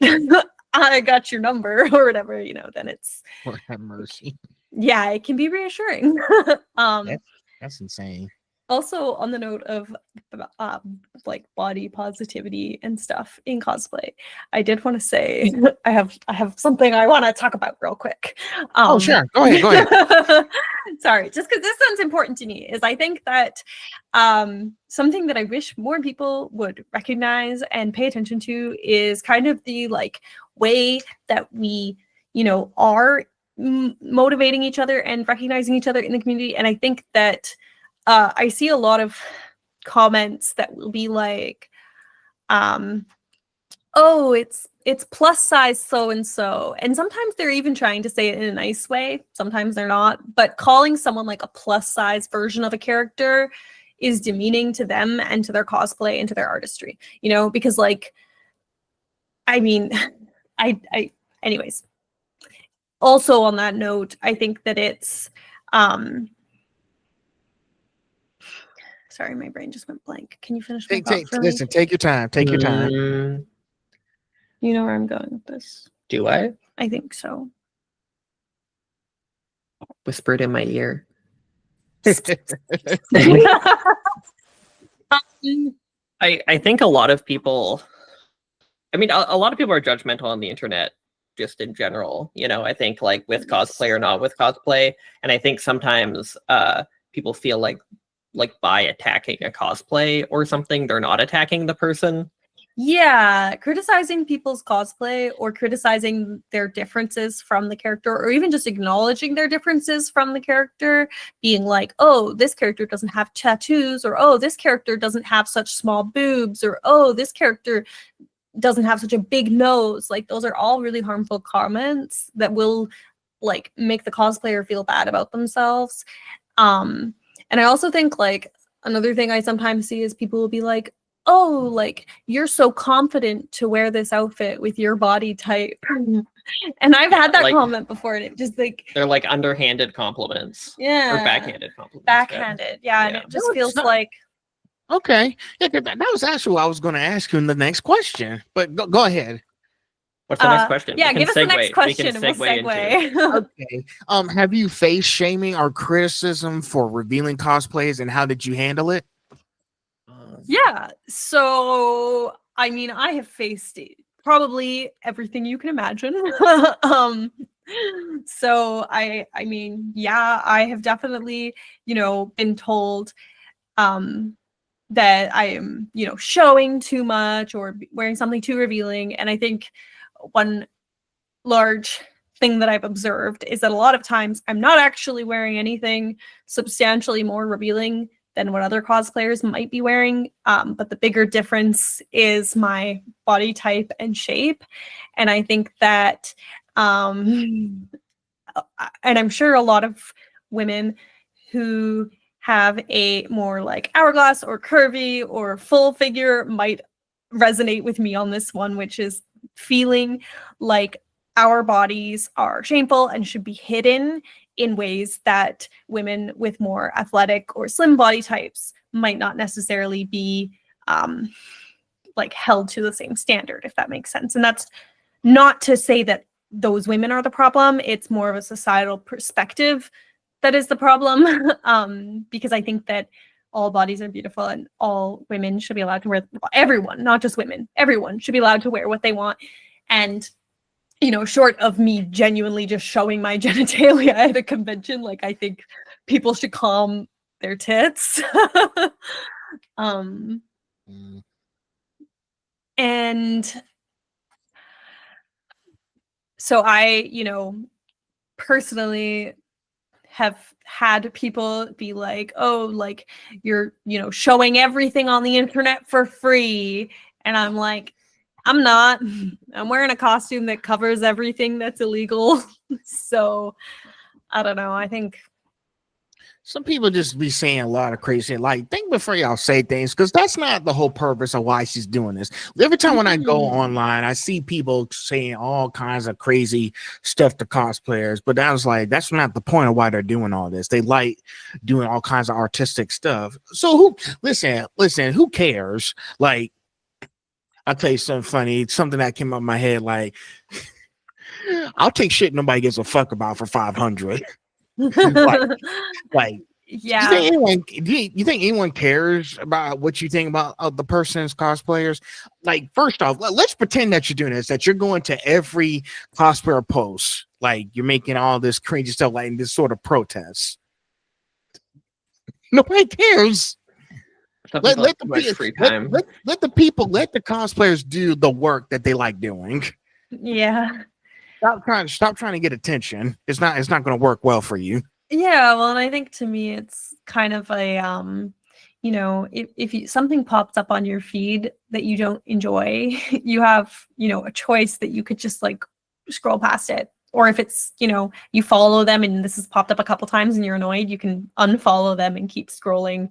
I got your number or whatever, then it's Lord have mercy. Yeah, it can be reassuring. That's insane. Also, on the note of like body positivity and stuff in cosplay, I did want to say I have something I want to talk about real quick. Oh, sure. Go ahead. Sorry, just because this sounds important to me, is I think that something that I wish more people would recognize and pay attention to is kind of the like way that we, are motivating each other and recognizing each other in the community. And I think that I see a lot of comments that will be like, oh, it's plus size so and so. And sometimes they're even trying to say it in a nice way. Sometimes they're not. But calling someone like a plus size version of a character is demeaning to them and to their cosplay and to their artistry, because like, I mean, anyways. Also on that note, I think that it's sorry, my brain just went blank. Can you finish my thought for me? Listen, take your time. Take your time. You know where I'm going with this. Do I? I think so. Whisper it in my ear. I think a lot of people, a lot of people are judgmental on the internet just in general, I think like with cosplay or not with cosplay. And I think sometimes people feel like by attacking a cosplay or something, they're not attacking the person. Yeah, criticizing people's cosplay or criticizing their differences from the character, or even just acknowledging their differences from the character, being like, oh, this character doesn't have tattoos, or oh, this character doesn't have such small boobs, or oh, this character doesn't have such a big nose. Like those are all really harmful comments that will like make the cosplayer feel bad about themselves. And I also think like another thing I sometimes see is people will be like, oh, like you're so confident to wear this outfit with your body type. And I've had that comment before, and it just like, they're like underhanded compliments. Yeah. Or backhanded compliments. Backhanded. Yeah. And it just feels like, okay. Yeah, that was actually what I was going to ask you in the next question, but go ahead. What's the next question? Yeah, give us the next question and we'll segue. Okay. Have you faced shaming or criticism for revealing cosplays, and how did you handle it? Yeah. So, I mean, I have faced probably everything you can imagine. So I mean, yeah, I have definitely, been told that I am, showing too much or wearing something too revealing. And I think one large thing that I've observed is that a lot of times I'm not actually wearing anything substantially more revealing than what other cosplayers might be wearing. But the bigger difference is my body type and shape. And I think that, and I'm sure a lot of women who have a more like hourglass or curvy or full figure might resonate with me on this one, which is feeling like our bodies are shameful and should be hidden in ways that women with more athletic or slim body types might not necessarily be like held to the same standard, if that makes sense. And that's not to say that those women are the problem. It's more of a societal perspective that is the problem. Because I think that all bodies are beautiful and all women should be allowed to wear, everyone, not just women, everyone should be allowed to wear what they want. And, you know, short of me genuinely just showing my genitalia at a convention, like I think people should calm their tits. And so I, you know, personally have had people be like, oh, like you're, you know, showing everything on the internet for free. And I'm like, I'm not. I'm wearing a costume that covers everything that's illegal. So I don't know. I think some people just be saying a lot of crazy shit. Like, think before y'all say things, because that's not the whole purpose of why she's doing this. Every time when I go online, I see people saying all kinds of crazy stuff to cosplayers, but I was like, that's not the point of why they're doing all this. They like doing all kinds of artistic stuff. So who listen, who cares? Like, I'll tell you something funny, something that came up in my head, like I'll take shit nobody gives a fuck about for 500. like yeah. you think anyone cares about what you think about the person's cosplayers? Like, first off, let's pretend that you're doing this, that you're going to every cosplayer post, like you're making all this crazy stuff, like in this sort of protest. Nobody cares. Let the cosplayers do the work that they like doing. Yeah. Stop trying to get attention. It's not going to work well for you. Yeah, well, and I think to me it's kind of a you know, if something pops up on your feed that you don't enjoy, you have, you know, a choice that you could just like scroll past it. Or if it's, you know, you follow them and this has popped up a couple times and you're annoyed, you can unfollow them and keep scrolling.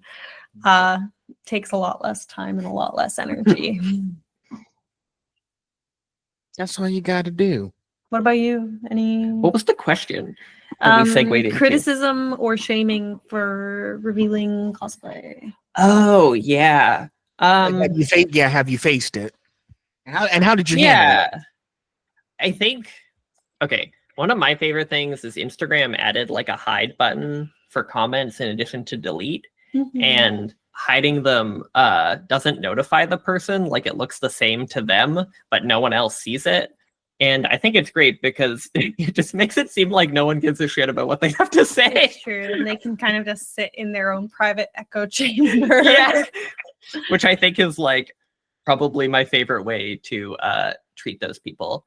Takes a lot less time and a lot less energy. That's all you got to do. What about you? What was the question? Criticism or shaming for revealing cosplay? Oh yeah. Have you faced it? How did you handle it? I think one of my favorite things is Instagram added like a hide button for comments in addition to delete. And hiding them doesn't notify the person, like it looks the same to them, but no one else sees it. And I think it's great because it just makes it seem like no one gives a shit about what they have to say. It's true. And they can kind of just sit in their own private echo chamber. Yeah. Which I think is like probably my favorite way to treat those people.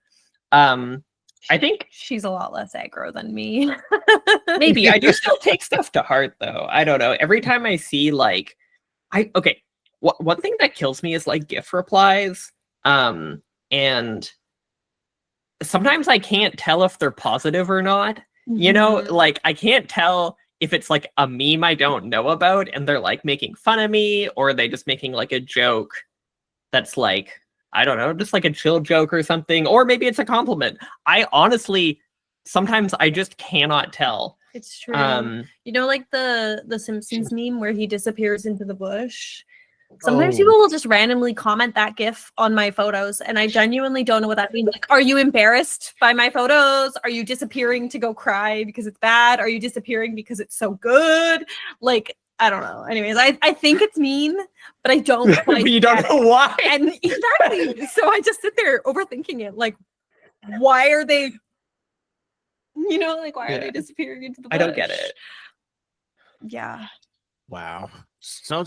I think she's a lot less aggro than me. Maybe. I do still take stuff to heart though. I don't know. Every time I see like one thing that kills me is like GIF replies. And sometimes I can't tell if they're positive or not. You know, like I can't tell if it's like a meme I don't know about and they're like making fun of me, or are they just making like a joke that's like, I don't know, just like a chill joke or something, or maybe it's a compliment. I honestly, sometimes I just cannot tell. It's true. You know, like the Simpsons meme where he disappears into the bush. Sometimes people will just randomly comment that GIF on my photos, and I genuinely don't know what that means. Like, are you embarrassed by my photos? Are you disappearing to go cry because it's bad? Are you disappearing because it's so good? Like, I don't know. Anyways, I think it's mean, but I don't. You don't know why. And exactly. So I just sit there overthinking it. Like, why are they? You know, like why are they disappearing into the bush? I don't get it. Yeah. Wow. So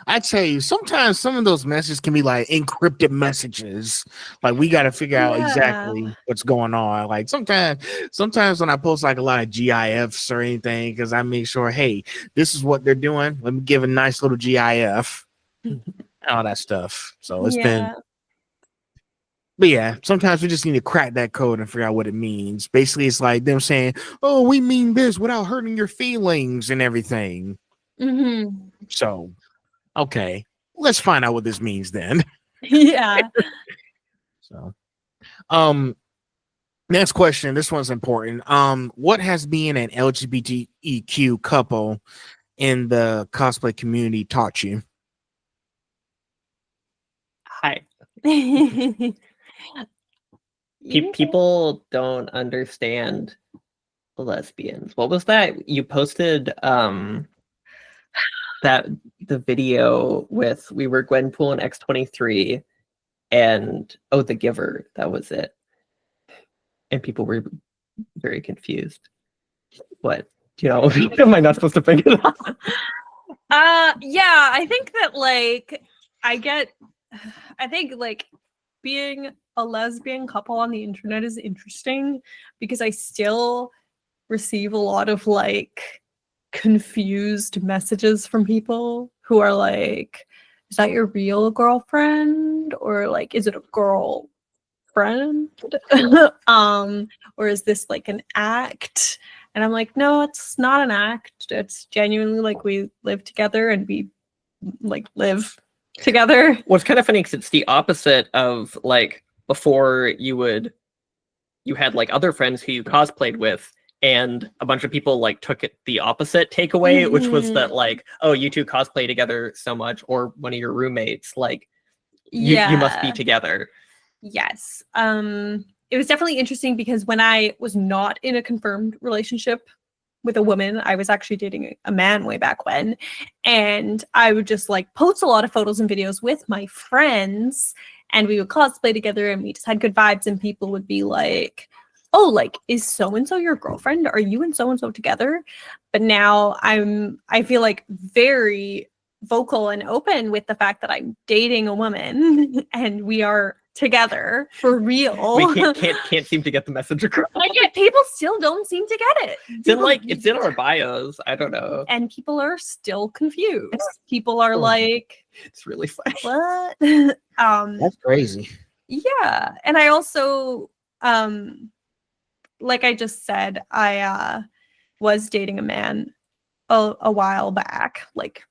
I tell you, sometimes some of those messages can be like encrypted messages. Like we got to figure out exactly what's going on. Like sometimes when I post like a lot of GIFs or anything, because I make sure, hey, this is what they're doing. Let me give a nice little GIF, all that stuff. So it's been. But yeah, sometimes we just need to crack that code and figure out what it means. Basically, it's like them saying, "Oh, we mean this," without hurting your feelings and everything. So, okay, let's find out what this means then. Yeah. So, Next question. This one's important. What has being an LGBTQ couple in the cosplay community taught you? Hi. You can go. People don't understand lesbians. What was that? You posted that the video with we were Gwenpool and X23 and The Giver. That was it. And people were very confused. What? You know, am I not supposed to bring it up? Yeah, I think that like I think like being a lesbian couple on the internet is interesting because I still receive a lot of like confused messages from people who are like, is that your real girlfriend? Or like, is it a girl friend? Or is this like an act? And I'm like, no, it's not an act. It's genuinely like we live together and we like live together. What's kind of funny because it's the opposite of like before you had like other friends who you cosplayed with, and a bunch of people like took it the opposite takeaway, which was that like, oh, you two cosplay together so much, or one of your roommates, like you must be together. Yes. It was definitely interesting because when I was not in a confirmed relationship with a woman, I was actually dating a man way back when, and I would just like post a lot of photos and videos with my friends, and we would cosplay together, and we just had good vibes, and people would be like, oh, like, is so and so your girlfriend? Are you and so together? But now I feel like very vocal and open with the fact that I'm dating a woman and we are together for real. We can't seem to get the message across. Like, yet people still don't seem to get it. It's in our bios. I don't know. And people are still confused. People are like, it's really funny. What? That's crazy. Yeah. And I also like I just said, I was dating a man a while back, like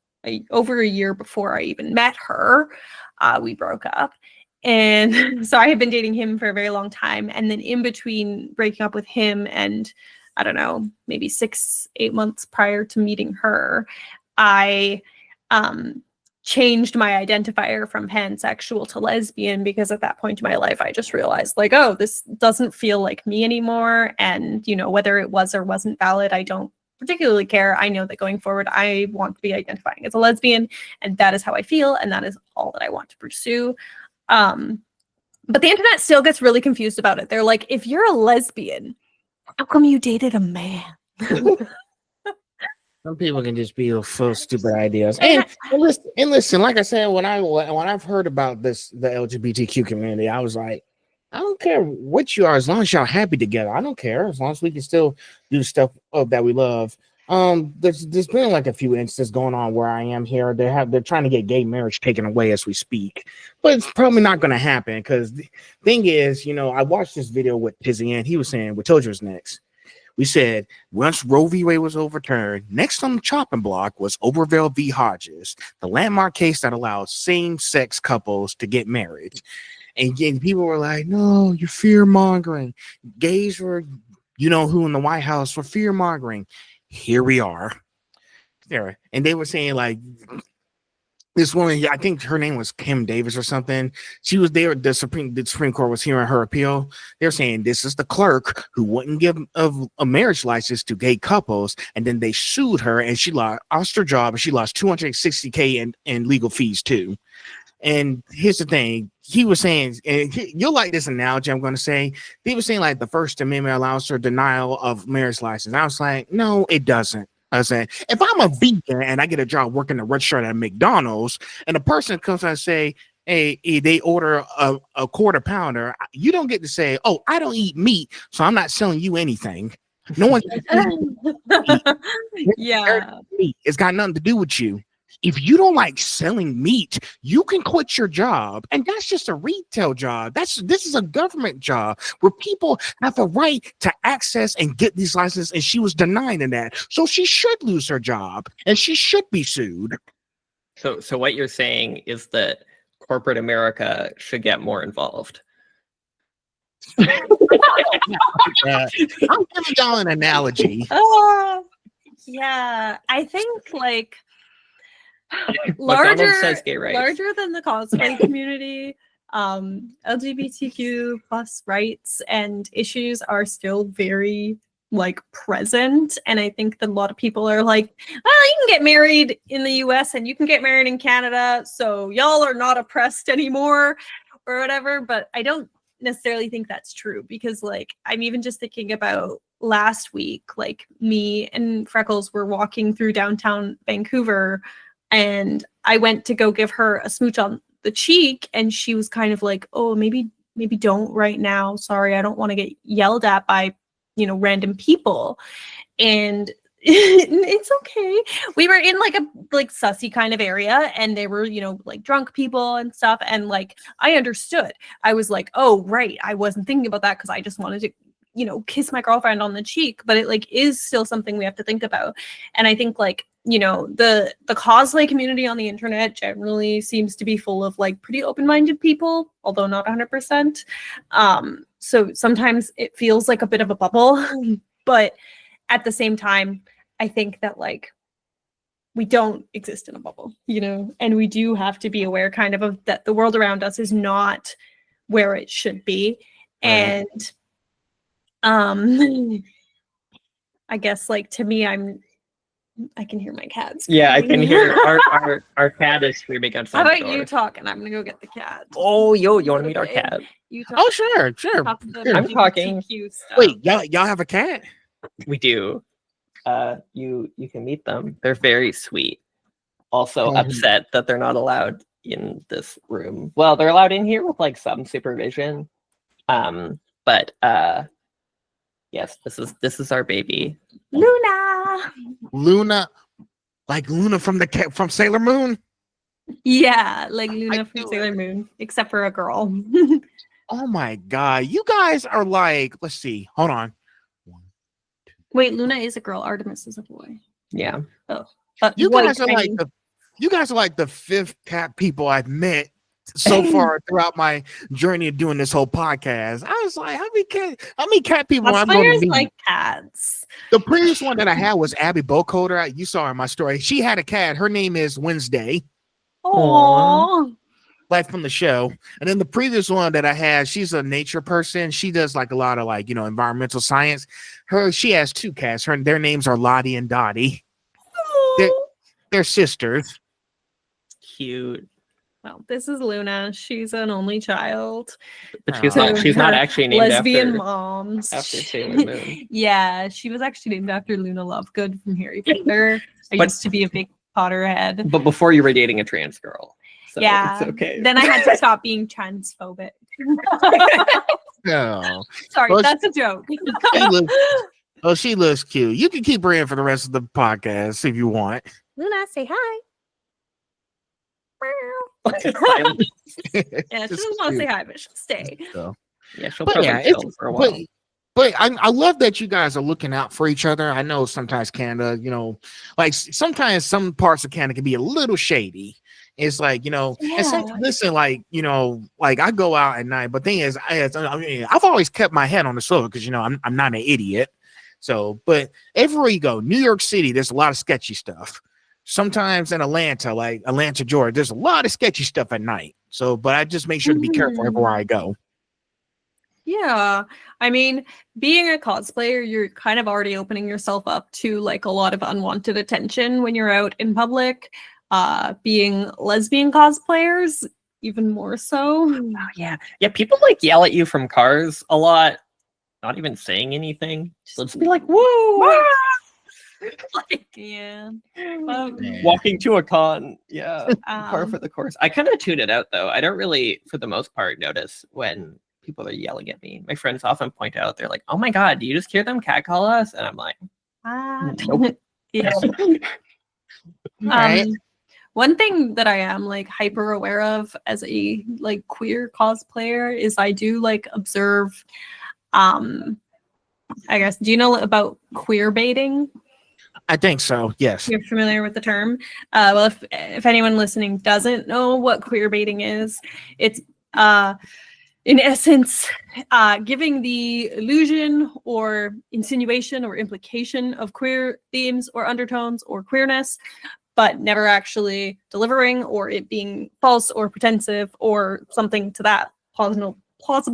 over a year before I even met her. We broke up. And so I had been dating him for a very long time. And then in between breaking up with him and I don't know, maybe 6-8 months prior to meeting her, I changed my identifier from pansexual to lesbian because at that point in my life, I just realized like, oh, this doesn't feel like me anymore. And, you know, whether it was or wasn't valid, I don't particularly care. I know that going forward, I want to be identifying as a lesbian, and that is how I feel. And that is all that I want to pursue. But the internet still gets really confused about it. They're like, if you're a lesbian, how come you dated a man? Some people can just be full of stupid ideas. And listen, like I said, when I've heard about the LGBTQ community, I was like, I don't care what you are, as long as y'all happy together. I don't care, as long as we can still do stuff that we love. There's been like a few instances going on where I am here. They're trying to get gay marriage taken away as we speak, but it's probably not going to happen because the thing is, you know, I watched this video with Tizzy and he was saying, "We told you was next." We said once Roe v. Wade was overturned, next on the chopping block was Oberville v. Hodges, the landmark case that allowed same-sex couples to get married. And again, people were like, "No, you're fear-mongering." Gays were, you know, who in the White House were fear-mongering. Here we are there, and they were saying like this woman, I think her name was Kim Davis or something. She was there. The Supreme Court was hearing her appeal. They're saying this is the clerk who wouldn't give a marriage license to gay couples, and then they sued her, and she lost her job, and she lost $260K in legal fees too. And here's the thing. He was saying, and you'll like this analogy I'm going to say. He was saying like the First Amendment allows for denial of marriage license. I was like, no, it doesn't. I was saying, if I'm a vegan and I get a job working the register at McDonald's, and a person comes and say, hey, they order a quarter pounder, you don't get to say, oh, I don't eat meat, so I'm not selling you anything. No one. Yeah. It's got nothing to do with you. If you don't like selling meat, you can quit your job. And that's just a retail job. This is a government job where people have a right to access and get these licenses. And she was denying that. So she should lose her job and she should be sued. So what you're saying is that corporate America should get more involved. I'm giving y'all an analogy. Yeah, I think like McDonald's says gay rights. larger than the cosplay community, LGBTQ plus rights and issues are still very like present, and I think that a lot of people are like, well, you can get married in the US and you can get married in Canada, so y'all are not oppressed anymore or whatever. But I don't necessarily think that's true, because like I'm even just thinking about last week, like me and Freckles were walking through downtown Vancouver, and I went to go give her a smooch on the cheek, and she was kind of like, oh, maybe don't right now, sorry, I don't want to get yelled at by random people. And it's okay. We were in like a sussy kind of area, and they were like drunk people and stuff, and like I understood. I was like, oh right, I wasn't thinking about that because I just wanted to kiss my girlfriend on the cheek. But it like is still something we have to think about. And I think like the cosplay community on the internet generally seems to be full of like pretty open-minded people, although not 100%. So sometimes it feels like a bit of a bubble, but at the same time, I think that like we don't exist in a bubble, and we do have to be aware kind of that the world around us is not where it should be. Right. And I guess like to me, I can hear my cats. Yeah, I can hear our cat is screaming outside. How about the door. you talk, and I'm gonna go get the cat. Oh, you want to meet our cat? You talk. Oh, sure. I'm talking. Wait, y'all have a cat? We do. You can meet them. They're very sweet. Also upset that they're not allowed in this room. Well, they're allowed in here with like some supervision. But yes, this is our baby. Luna, like Luna from Sailor Moon. Yeah, like Luna from Sailor Moon, except for a girl. Oh my god, you guys are like, let's see, hold on. Wait, Luna is a girl, Artemis is a boy. Yeah. Oh, you guys are like the fifth cat people I've met so far throughout my journey of doing this whole podcast. I was like, how many cat people I'm going to meet? Like cats. The previous one that I had was Abby Bocoder. You saw her in my story. She had a cat. Her name is Wednesday. Aww. Like from the show. And then the previous one that I had, she's a nature person. She does like a lot of like, environmental science. She has two cats. Their names are Lottie and Dottie. They're sisters. Cute. Well, this is Luna. She's an only child. But she's not actually named lesbian after moms. After Sailor Moon. Yeah, she was actually named after Luna Lovegood from Harry Potter. I used to be a big Potterhead. But before you were dating a trans girl. So yeah. It's okay. Then I had to stop being transphobic. No. Sorry, well, that's a joke. She looks cute. You can keep her in for the rest of the podcast if you want. Luna, say hi. Yeah, she doesn't want to say hi, but she'll stay. So. Yeah, she'll probably chill for a while. But I love that you guys are looking out for each other. I know sometimes Canada, like sometimes some parts of Canada can be a little shady. It's like, and listen, like, like I go out at night, but thing is, I've always kept my head on the swivel because, I'm not an idiot. So, but everywhere you go, New York City, there's a lot of sketchy stuff. Sometimes in Atlanta, like Atlanta, Georgia, there's a lot of sketchy stuff at night. So, but I just make sure to be careful everywhere I go. Yeah, I mean, being a cosplayer, you're kind of already opening yourself up to like a lot of unwanted attention when you're out in public. Being lesbian cosplayers, even more so. Oh, yeah. People like yell at you from cars a lot, not even saying anything. Just be like, whoa. Like, yeah. Walking to a con, par for the course. I kind of tune it out though. I don't really, for the most part, notice when people are yelling at me. My friends often point out, they're like, "Oh my god, do you just hear them catcall us?" And I'm like, "Nope." Yeah. Right. One thing that I am like hyper aware of as a like queer cosplayer is I do like observe. I guess. Do you know about queer baiting? I think so. Yes. You're familiar with the term. Well, if anyone listening doesn't know what queer baiting is, it's in essence, giving the illusion or insinuation or implication of queer themes or undertones or queerness, but never actually delivering, or it being false or pretensive or something to that plausible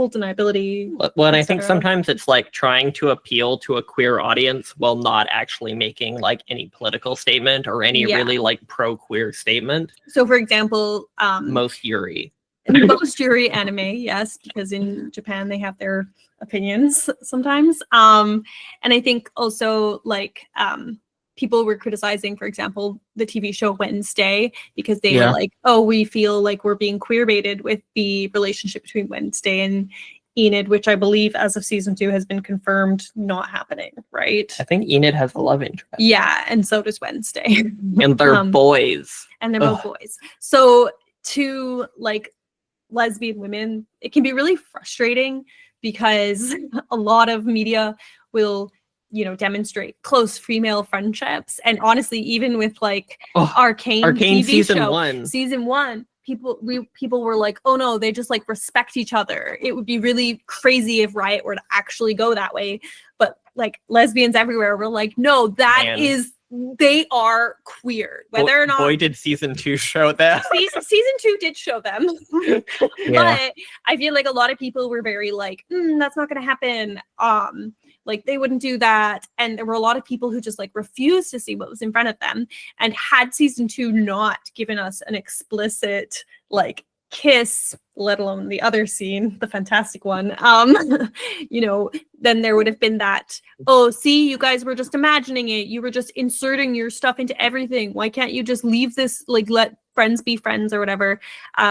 deniability. Well, and I think etc. sometimes it's like trying to appeal to a queer audience while not actually making like any political statement or any Yeah. really like pro-queer statement. So, for example, Most Yuri. most Yuri anime, yes, because in Japan they have their opinions sometimes. And I think also like people were criticizing, for example, the TV show Wednesday, because they were like, oh, we feel like we're being queer baited with the relationship between Wednesday and Enid, which I believe as of season 2 has been confirmed not happening, right? I think Enid has a love interest. Yeah, and so does Wednesday. And they're boys. And they're both boys. So to like lesbian women, it can be really frustrating because a lot of media will, you know, demonstrate close female friendships, and honestly, even with like Arcane TV season show, 1, people were like, oh no, they just like respect each other. It would be really crazy if Riot were to actually go that way, but like lesbians everywhere were like, no, that is, they are queer, whether or not. Boy, did season 2 show that. Season 2 did show them. But I feel like a lot of people were very like, that's not gonna happen. Like they wouldn't do that. And there were a lot of people who just like refused to see what was in front of them. And had season 2 not given us an explicit like kiss, let alone the other scene, the fantastic one, you know, then there would have been that, oh, see, you guys were just imagining it. You were just inserting your stuff into everything. Why can't you just leave this, like, let friends be friends or whatever,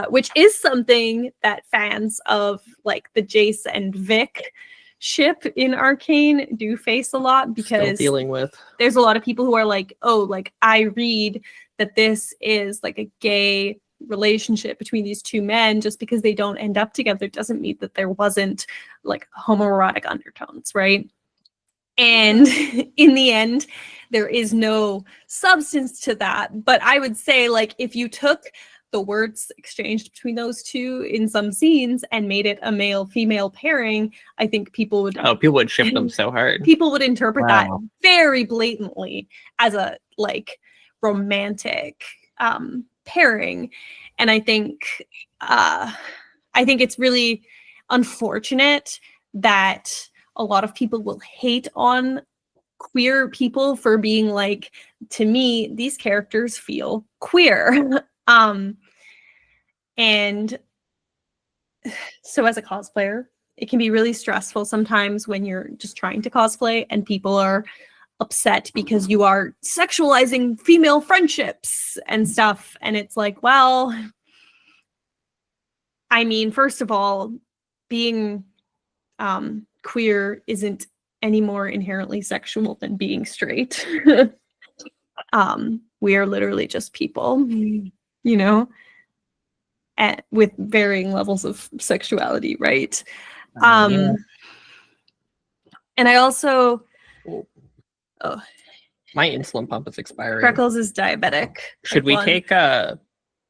which is something that fans of like the Jace and Vic ship in Arcane do face a lot, because still dealing with, there's a lot of people who are like, oh, like I read that this is like a gay relationship between these two men. Just because they don't end up together doesn't mean that there wasn't like homoerotic undertones, right? And in the end, there is no substance to that. But I would say, like, if you took the words exchanged between those two in some scenes and made it a male-female pairing, I think people would ship them so hard. People would interpret that very blatantly as a like romantic pairing. And I think it's really unfortunate that a lot of people will hate on queer people for being like, to me, these characters feel queer. And so as a cosplayer, it can be really stressful sometimes when you're just trying to cosplay and people are upset because you are sexualizing female friendships and stuff. And it's like, well, I mean, first of all, being queer isn't any more inherently sexual than being straight. We are literally just people, you know, with varying levels of sexuality, right? And I also, my insulin pump is expiring. Freckles is diabetic. Should we take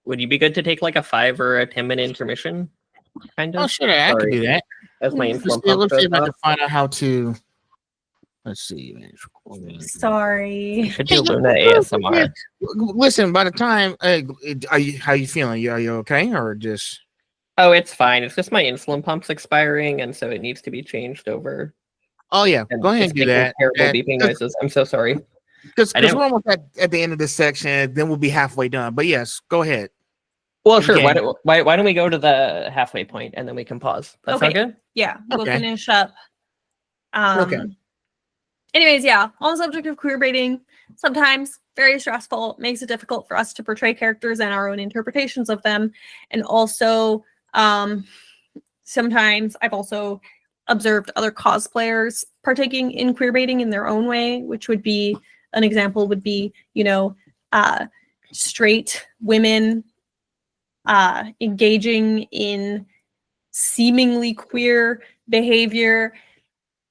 would you be good to take like a 5 or a 10-minute intermission? Kind of. Oh, sure, I can do that. As my insulin pump. Let's see if I can find out how to. Let's see. Sorry. Should do Luna ASMR. Listen, by the time, how you feeling? Are you okay, or just? Oh, it's fine. It's just my insulin pump's expiring, and so it needs to be changed over. Oh yeah, go ahead and do that. Terrible beeping noises. I'm so sorry. Because we're almost at the end of this section, then we'll be halfway done. But yes, go ahead. Well, sure. Why don't we go to the halfway point and then we can pause? That sound good? Yeah, we'll finish up. Anyways, yeah, on the subject of queer baiting, sometimes very stressful, makes it difficult for us to portray characters and our own interpretations of them. And also, sometimes I've also observed other cosplayers partaking in queer baiting in their own way, which would be, an example would be, you know, straight women engaging in seemingly queer behavior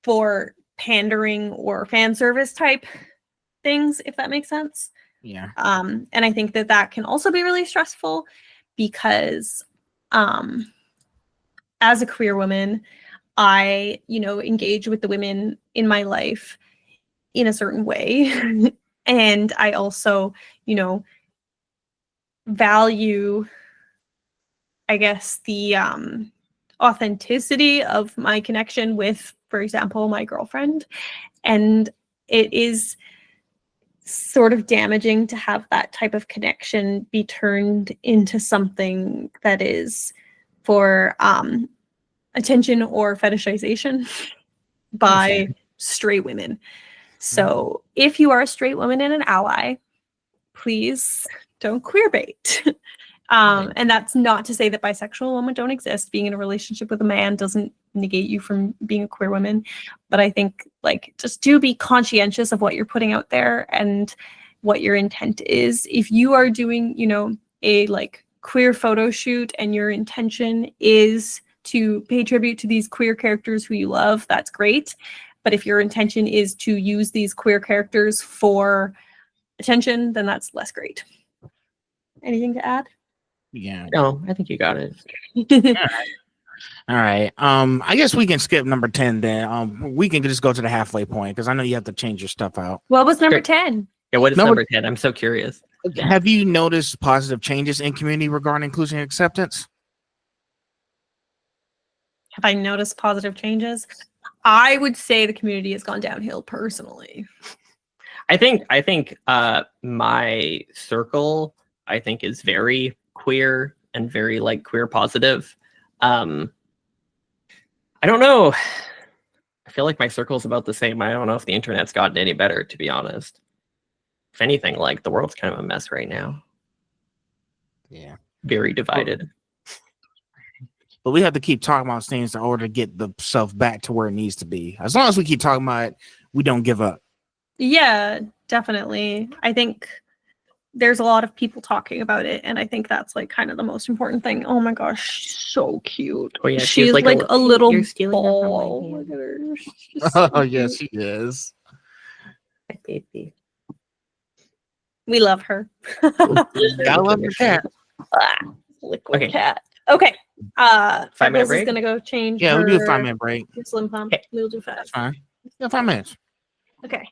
for pandering or fan service type things, if that makes sense. Yeah. And I think that can also be really stressful because as a queer woman, I, engage with the women in my life in a certain way. And I also, value, I guess, the authenticity of my connection with, for example, my girlfriend. And it is sort of damaging to have that type of connection be turned into something that is for attention or fetishization by straight women. So if you are a straight woman and an ally, please don't queer bait. And that's not to say that bisexual women don't exist. Being in a relationship with a man doesn't negate you from being a queer woman. But I think just do be conscientious of what you're putting out there and what your intent is. If you are doing, a queer photo shoot and your intention is to pay tribute to these queer characters who you love, that's great. But if your intention is to use these queer characters for attention, then that's less great. Anything to add? Yeah. No, I think you got it. All right. I guess we can skip number 10 then. We can just go to the halfway point because I know you have to change your stuff out. What was number 10? Yeah, what is number 10? I'm so curious. Have you noticed positive changes in community regarding inclusion and acceptance? Have I noticed positive changes? I would say the community has gone downhill personally. I think my circle, I think, is very queer and very queer positive. I don't know. I feel like my circle is about the same. I don't know if the internet's gotten any better, to be honest. If anything, the world's kind of a mess right now. Yeah. Very divided. But we have to keep talking about things in order to get the stuff back to where it needs to be. As long as we keep talking about it, we don't give up. Yeah, definitely. I think there's a lot of people talking about it, and I think that's kind of the most important thing. Oh my gosh, so cute. Oh yeah, she's like a little ball. Look at her. Oh yes, she is. My baby. We love her. Gotta love your cat. Liquid cat. Okay. 5 minute Freckles break? is gonna go change. Yeah, we'll do a 5-minute break. Slim pump. Okay. We'll do 5. That's fine. Yeah, 5 minutes. Okay.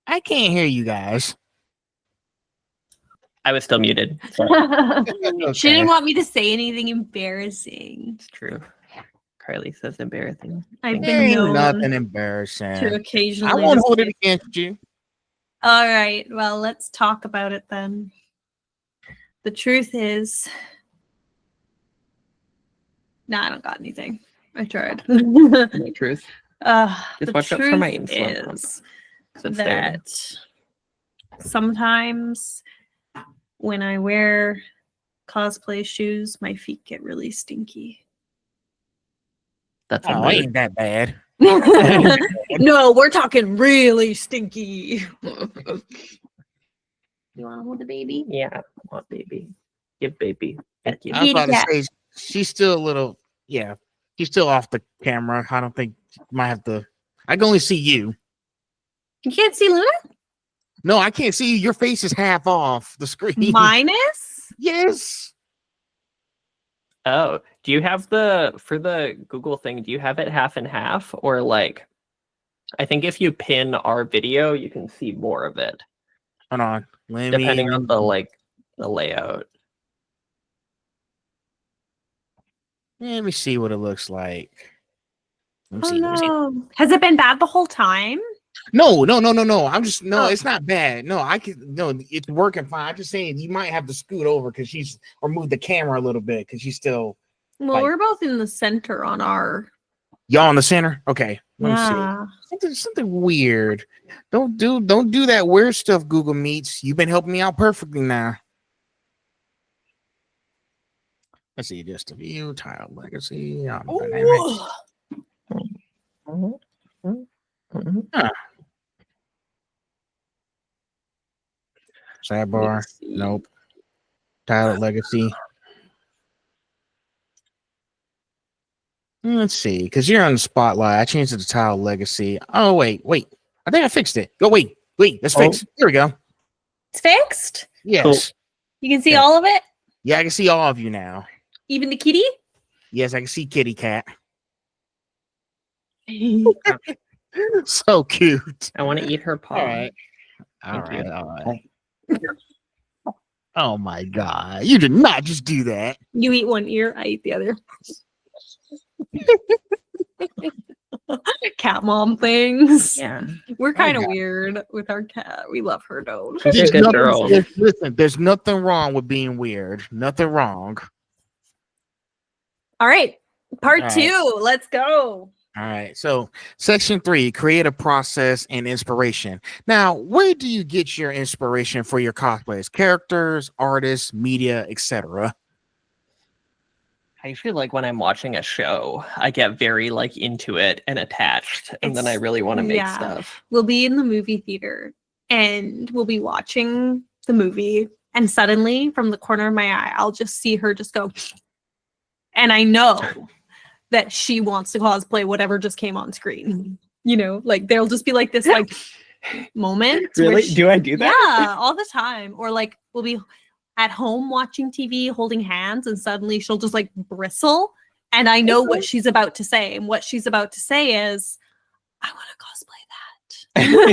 I can't hear you guys. I was still muted. She didn't want me to say anything embarrassing. It's true. Carly says embarrassing. I've There been ain't known nothing embarrassing. to occasionally. I won't hold it say- against you. All right. Well, let's talk about it then. The truth is, I don't got anything. I tried. The truth. The watch out for truth my insulin pump. is So it's there. that sometimes when I wear cosplay shoes, my feet get really stinky. That's Oh, rude. ain't that bad. No, we're talking really stinky. You want to hold the baby? Yeah, I want baby. Give baby. Thank you. I was about to Yeah. say she's still a little, yeah, she's still off the camera. I don't think might have to. I can only see you. You can't see Luna? No, I can't see you. Your face is half off the screen. Minus? Yes. Oh, do you have for the Google thing, do you have it half and half? Or I think if you pin our video, you can see more of it. Hold on. Depending on the layout. Let me see what it looks like. Let me Oh see. Let me see. no. Has it been bad the whole time? No. I'm just Oh. it's not bad. No, it's working fine. I'm just saying you might have to scoot over or move the camera a little bit because she's still. Well, we're both in the center on our. Y'all in the center? Okay. Let me see. Yeah. Something weird. Don't do that weird stuff, Google Meets. You've been helping me out perfectly now. Let's see, just a view, tile legacy. Dynamics. Huh. Sidebar. Nope. Childhood legacy. Let's see, because you're on the spotlight. I changed it to child legacy. Oh, wait. I think I fixed it. Go, wait. Let's fix it. Here we go. It's fixed. Yes. Cool. You can see all of it, Yeah, I can see all of you now. even the kitty. Yes, I can see Kitty Cat. So cute. I want to eat her paw. All right. Thank you. All right. Oh my God. You did not just do that. You eat one ear, I eat the other. Cat mom things. Yeah. We're kind of God. weird with our cat. We love her though. She's a good girl. Listen, there's nothing wrong with being weird. Nothing wrong. All right. Part All right. 2. Let's go. All right. So, section 3, creative process and inspiration. Now, where do you get your inspiration for your cosplays? Characters, artists, media, etc. I feel like when I'm watching a show, I get very like into it and attached, and then I really want to make stuff. We'll be in the movie theater and we'll be watching the movie, and suddenly from the corner of my eye, I'll just see her just go, and I know that she wants to cosplay whatever just came on screen. You know, like there'll just be like this like moment. Really? Do I do that? Yeah, all the time. Or like we'll be at home watching TV, holding hands, and suddenly she'll just like bristle. And I know what she's about to say. And what she's about to say is, I want to cosplay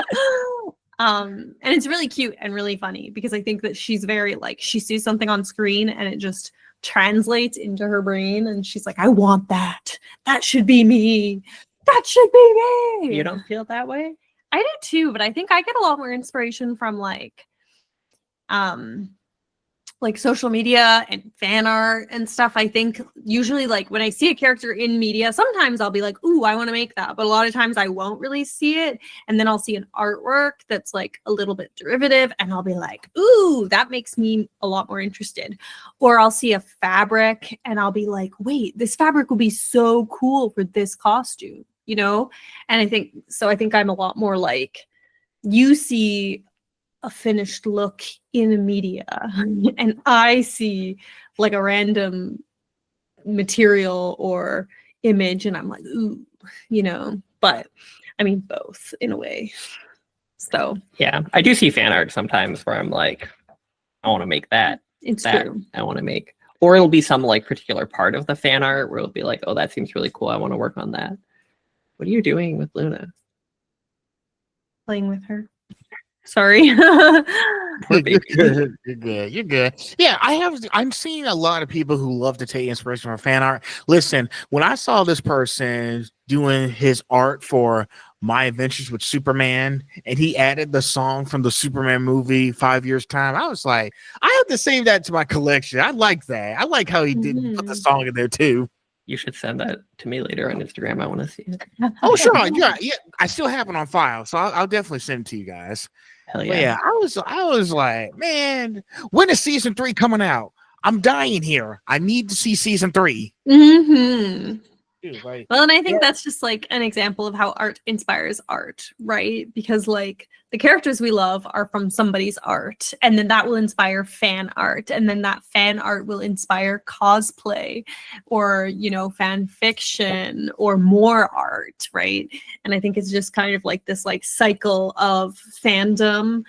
that. And it's really cute and really funny because I think that she's very like, she sees something on screen and it just translates into her brain. And she's like, I want that. That should be me. That should be me. You don't feel that way? I do too, but I think I get a lot more inspiration from like social media and fan art and stuff. I think usually like when I see a character in media, sometimes I'll be like, ooh, I want to make that. But a lot of times I won't really see it. And then I'll see an artwork that's like a little bit derivative and I'll be like, ooh, that makes me a lot more interested. Or I'll see a fabric and I'll be like, wait, this fabric will be so cool for this costume, you know? And I think I'm a lot more like, you see a finished look in a media and I see like a random material or image and I'm like, ooh, you know, but I mean both in a way. So yeah, I do see fan art sometimes where I'm like, I want to make that. It's that true. I want to make. Or it'll be some like particular part of the fan art where it'll be like, oh, that seems really cool. I want to work on that. What are you doing with Luna? Playing with her. Sorry. You're good. You're good. Yeah, I'm seeing a lot of people who love to take inspiration from fan art. Listen, when I saw this person doing his art for My Adventures with Superman, and he added the song from the Superman movie 5 years time, I was like, I have to save that to my collection. I like that. I like how he did put the song in there too. You should send that to me later on Instagram. I want to see it. Oh, sure. Yeah. I still have it on file, so I'll definitely send it to you guys. Hell But yeah. yeah, I was like, man, when is season 3 coming out? I'm dying here. I need to see season 3. Mm-hmm. Dude, like, Well, and I think that's just like an example of how art inspires art, right? Because like the characters we love are from somebody's art, and then that will inspire fan art, and then that fan art will inspire cosplay or, you know, fan fiction or more art, right? And I think it's just kind of like this like cycle of fandom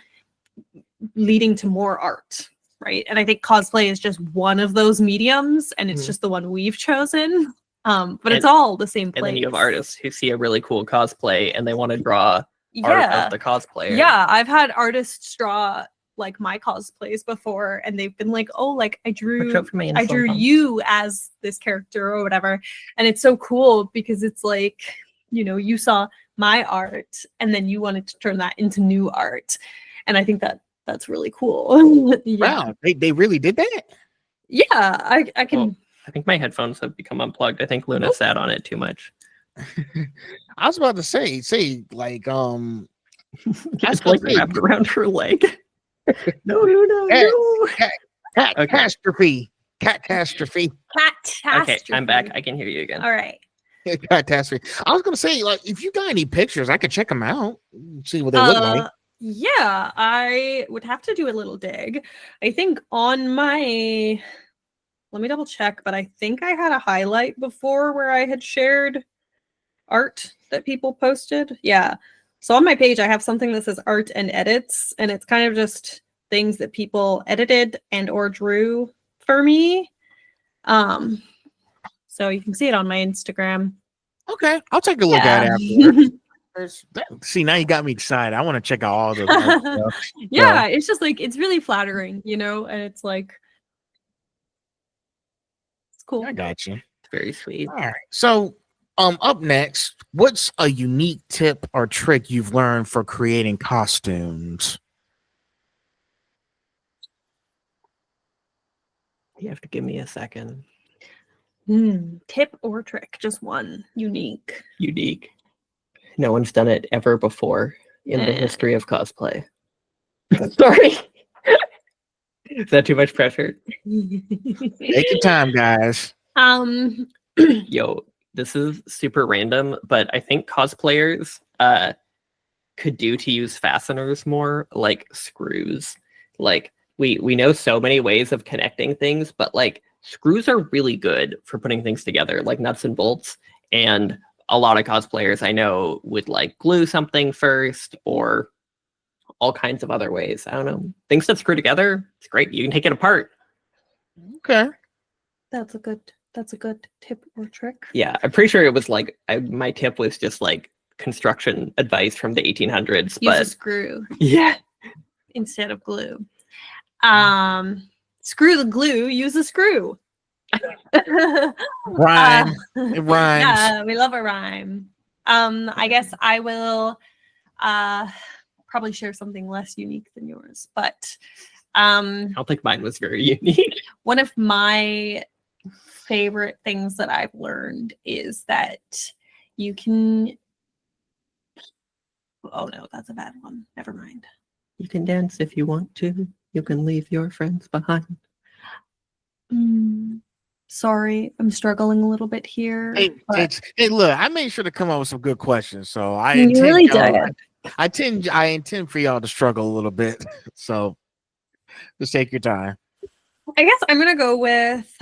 leading to more art, right? And I think cosplay is just one of those mediums, and it's just the one we've chosen. But it's all the same place. And then you have artists who see a really cool cosplay and they want to draw art of the cosplayer. Yeah, I've had artists draw like my cosplays before, and they've been like, "Oh, like I drew you as this character or whatever," and it's so cool because it's like, you know, you saw my art and then you wanted to turn that into new art, and I think that's really cool. Yeah. wow, they really did that? Yeah, I can. Well, I think my headphones have become unplugged. I think Luna sat on it too much. I was about to say like It's like wrapped around her leg. No, no. Catastrophe. Catastrophe. Okay, I'm back. I can hear you again. All right. Catastrophe. I was gonna say, like, if you got any pictures, I could check them out, see what they look like. Yeah, I would have to do a little dig. I think on my, let me double check, but I think I had a highlight before where I had shared art that people posted. Yeah. So on my page, I have something that says art and edits, and it's kind of just things that people edited and or drew for me. So you can see it on my Instagram. Okay, I'll take a look at it afterwards. Yeah. See, now you got me excited. I want to check out all those art stuff. Yeah, it's just like it's really flattering, you know, and it's like it's cool. I got you. It's very sweet. All right. So, up next, what's a unique tip or trick you've learned for creating costumes? You have to give me a second. Tip or trick, just one. Unique. Unique. No one's done it ever before in the history of cosplay. Sorry. Is that too much pressure? Take your time, guys. Yo, this is super random, but I think cosplayers could do to use fasteners more, like screws. Like we know so many ways of connecting things, but like screws are really good for putting things together, like nuts and bolts. And a lot of cosplayers I know would like glue something first or all kinds of other ways. I don't know. Things that screw together, it's great. You can take it apart. Okay. That's a good tip or trick. Yeah, I'm pretty sure it was like my tip was just like construction advice from the 1800s. Use a But screw yeah, instead of glue. Screw the glue, use a screw. Rhyme. It rhymes. Yeah, we love a rhyme. I guess I will probably share something less unique than yours, but I don't think mine was very unique. one of my favorite things that I've learned is that you can. Oh no, that's a bad one. Never mind. You can dance if you want to. You can leave your friends behind. Sorry, I'm struggling a little bit here. Hey, look, I made sure to come up with some good questions, so I You intend really y'all- did. I intend for y'all to struggle a little bit. So just take your time. I guess I'm gonna go with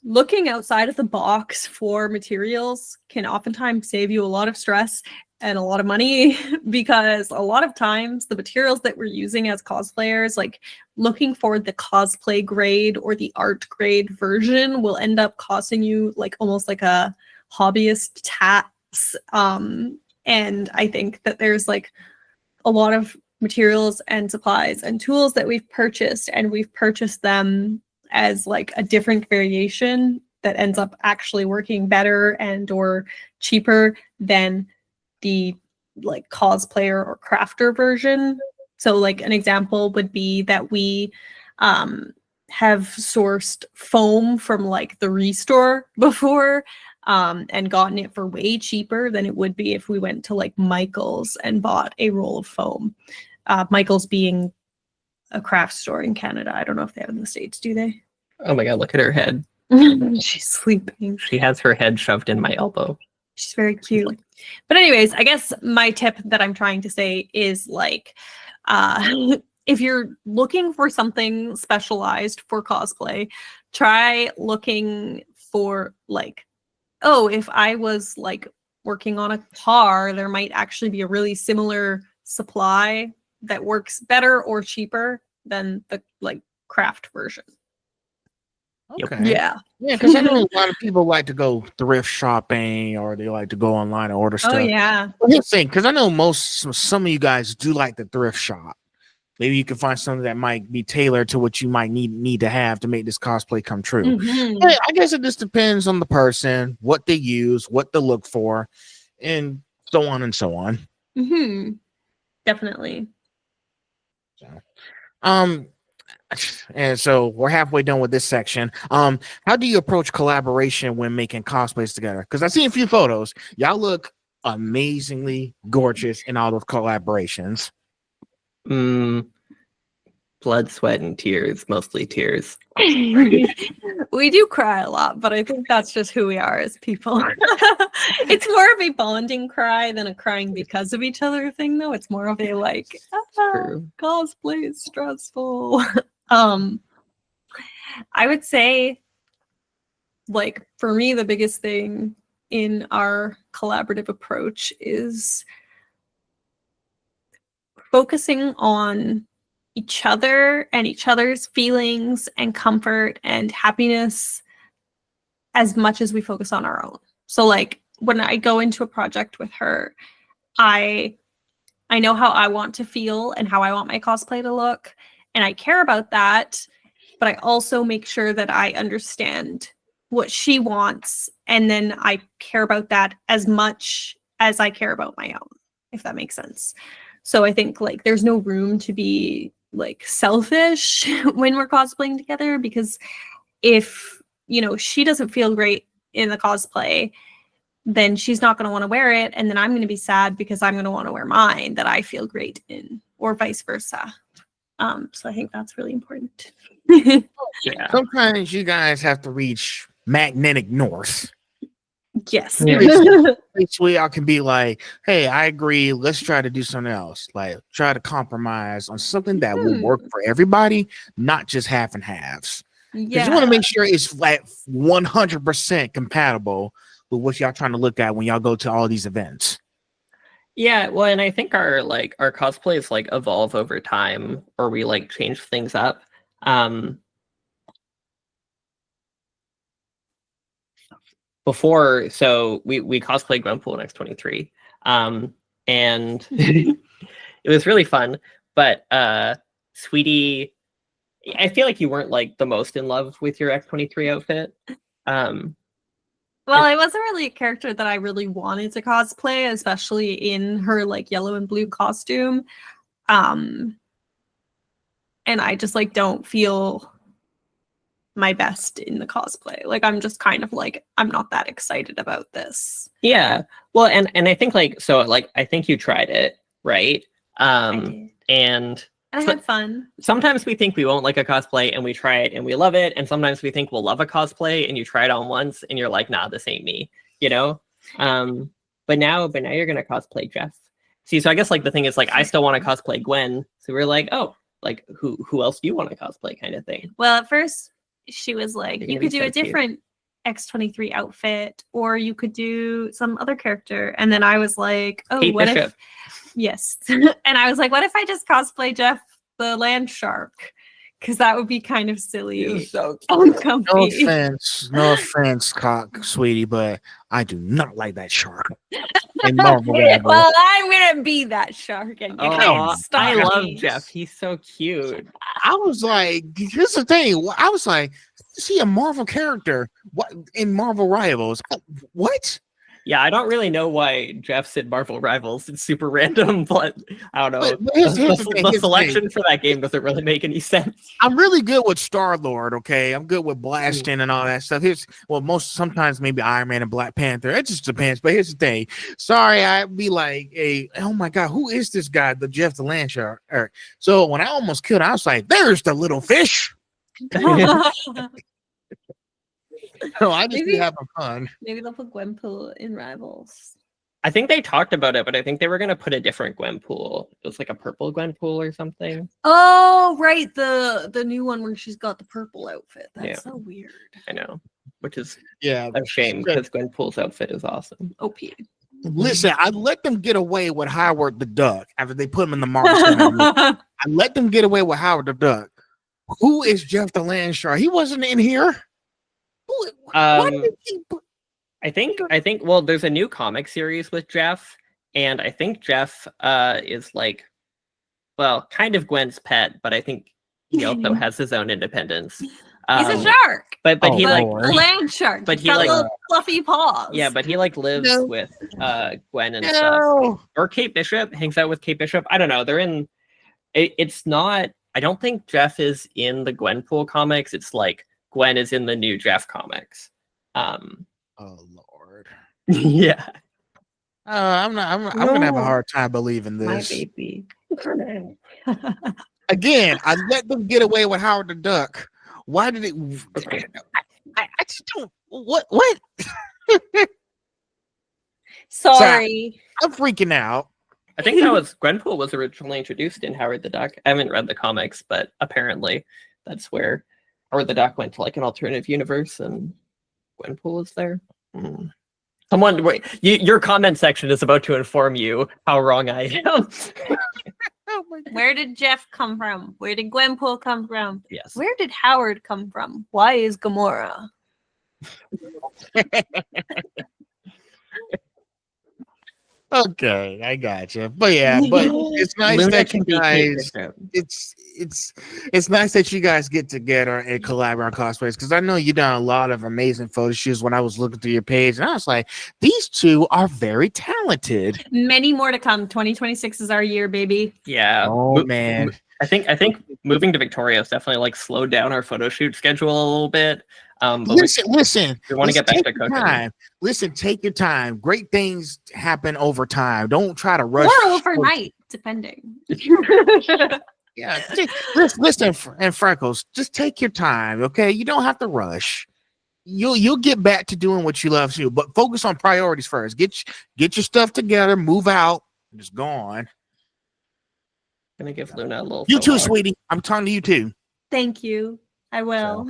looking outside of the box for materials can oftentimes save you a lot of stress and a lot of money because a lot of times the materials that we're using as cosplayers, like looking for the cosplay grade or the art grade version, will end up costing you like almost like a hobbyist tax. And I think that there's like a lot of materials and supplies and tools that we've purchased, and we've purchased them as like a different variation that ends up actually working better and or cheaper than the like cosplayer or crafter version. So like an example would be that we have sourced foam from like the Restore before and gotten it for way cheaper than it would be if we went to like Michael's and bought a roll of foam. Michael's being a craft store in Canada. I don't know if they have in the States, do they? Oh my god, look at her head. She's sleeping. She has her head shoved in my elbow. She's very cute. But anyways, I guess my tip that I'm trying to say is like, if you're looking for something specialized for cosplay, try looking for like, oh, if I was like working on a car, there might actually be a really similar supply that works better or cheaper than the like craft version. Okay. Yeah. Yeah, because I know a lot of people like to go thrift shopping or they like to go online and order stuff. Oh yeah. Just think, because I know some of you guys do like the thrift shop. Maybe you can find something that might be tailored to what you might need to have to make this cosplay come true. But I guess it just depends on the person, what they use, what they look for, and so on and so on. Definitely. And so we're halfway done with this section. How do you approach collaboration when making cosplays together? Because I've seen a few photos. Y'all look amazingly gorgeous in all those collaborations. blood, sweat, and tears, mostly tears. We do cry a lot, but I think that's just who we are as people. It's more of a bonding cry than a crying because of each other thing, though. It's more of a like, True. cosplay is stressful. I would say, like, for me, the biggest thing in our collaborative approach is focusing on each other and each other's feelings and comfort and happiness as much as we focus on our own. So like when I go into a project with her, I know how I want to feel and how I want my cosplay to look, and I care about that, but I also make sure that I understand what she wants, and then I care about that as much as I care about my own, if that makes sense. So I think like there's no room to be like selfish when we're cosplaying together, because if, you know, she doesn't feel great in the cosplay, then she's not going to want to wear it, and then I'm going to be sad because I'm going to want to wear mine that I feel great in, or vice versa. So I think that's really important. Yeah. Sometimes you guys have to reach magnetic north. Yes. Yeah. Basically, I can be like, hey, I agree. Let's try to do something else. Like, try to compromise on something that will work for everybody, not just half and halves. Because you want to make sure it's like 100% compatible with what y'all trying to look at when y'all go to all these events. Yeah, well, and I think our cosplays like evolve over time, or we like change things up. Before, so we cosplayed Gwenpool in X23, and it was really fun. But Sweetie, I feel like you weren't like the most in love with your X23 outfit. Well, it wasn't really a character that I really wanted to cosplay, especially in her like yellow and blue costume. And I just like don't feel my best in the cosplay. Like I'm just kind of like, I'm not that excited about this. Yeah. Well, and I think like, so like I think you tried it, right? I did. And I had fun. sometimes we think we won't like a cosplay and we try it and we love it, and sometimes we think we'll love a cosplay and you try it on once and you're like, nah, this ain't me, you know. But now you're gonna cosplay Jeff. See, so I guess like the thing is like I still want to cosplay Gwen, so we're like, oh, like who else do you want to cosplay, kind of thing. Well, at first she was like, You're you gonna could be do so a cute. different X23 outfit, or you could do some other character. And then I was like, oh, Kate what Bishop. if? Yes. And I was like, what if I just cosplay Jeff the land shark? Because that would be kind of silly. So Uncomfy. No offense, sweetie, but I do not like that shark. And Marvel Rivals. Well, I'm gonna be that shark, and you Oh, can't stop I love me. Jeff. He's so cute. I was like, here's the thing. I was like, is he a Marvel character? What in Marvel Rivals? What? Yeah, I don't really know why Jeff's in Marvel Rivals. It's super random, but I don't know. But here's the thing, The here's the selection for that game doesn't really make any sense. I'm really good with Star-Lord, okay? I'm good with blasting and all that stuff. Sometimes maybe Iron Man and Black Panther. It just depends. But here's the thing. Sorry, I'd be like, oh my God, who is this guy, the Jeff the Land Shark? So when I almost killed, I was like, there's the little fish. So I just be having fun. Maybe they'll put Gwenpool in Rivals. I think they talked about it, but I think they were going to put a different Gwenpool. It was like a purple Gwenpool or something. Oh, right, the new one where she's got the purple outfit. That's Yeah. so weird. I know, which is Yeah. a shame because Gwenpool's outfit is awesome. OP. Listen, I let them get away with Howard the Duck after they put him in the Marvel Cinematic. I let them get away with Howard the Duck. Who is Jeff the Land Shark? He wasn't in here. I think well, there's a new comic series with Jeff, and I think Jeff is like, well, kind of Gwen's pet, but I think he also has his own independence. He's a shark. But he like a land shark. but He's he got like little fluffy paws. yeah, but he like lives No. with Gwen and stuff. No. Or Kate Bishop, hangs out with Kate Bishop. I don't know. They're in it's not, I don't think Jeff is in the Gwenpool comics. It's like Gwen is in the new Jeff comics. Oh Lord. Yeah. I'm gonna have a hard time believing My this. baby. Again, I let them get away with Howard the Duck. Why did it? Okay. I just don't. What? Sorry. I'm freaking out. I think that was Gwenpool was originally introduced in Howard the Duck. I haven't read the comics, but apparently that's where Howard the Duck went to like an alternative universe and Gwenpool was there. Hmm. Someone, wait, your comment section is about to inform you how wrong I am. Oh my God. Where did Jeff come from? Where did Gwenpool come from? Yes. Where did Howard come from? Why is Gamora? Okay, I got you. But yeah, but it's nice Luna that can you be Kate guys. Bishop. It's nice that you guys get together and collaborate on cosplays because I know you've done a lot of amazing photo shoots. When I was looking through your page, and I was like, these two are very talented. Many more to come. 2026 is our year, baby. Yeah. Oh man, I think moving to Victoria has definitely like slowed down our photo shoot schedule a little bit. But listen. we want to get back take to your cooking. time. Listen, take your time. Great things happen over time. Don't try to rush. Or overnight, depending. Yeah, listen, and Freckles, just take your time, okay? You don't have to rush. You'll get back to doing what you love to do, but focus on priorities first. Get your stuff together, move out, and just go on. Gonna give Luna a little. You too, faux pas. sweetie. I'm talking to you too. Thank you. I will.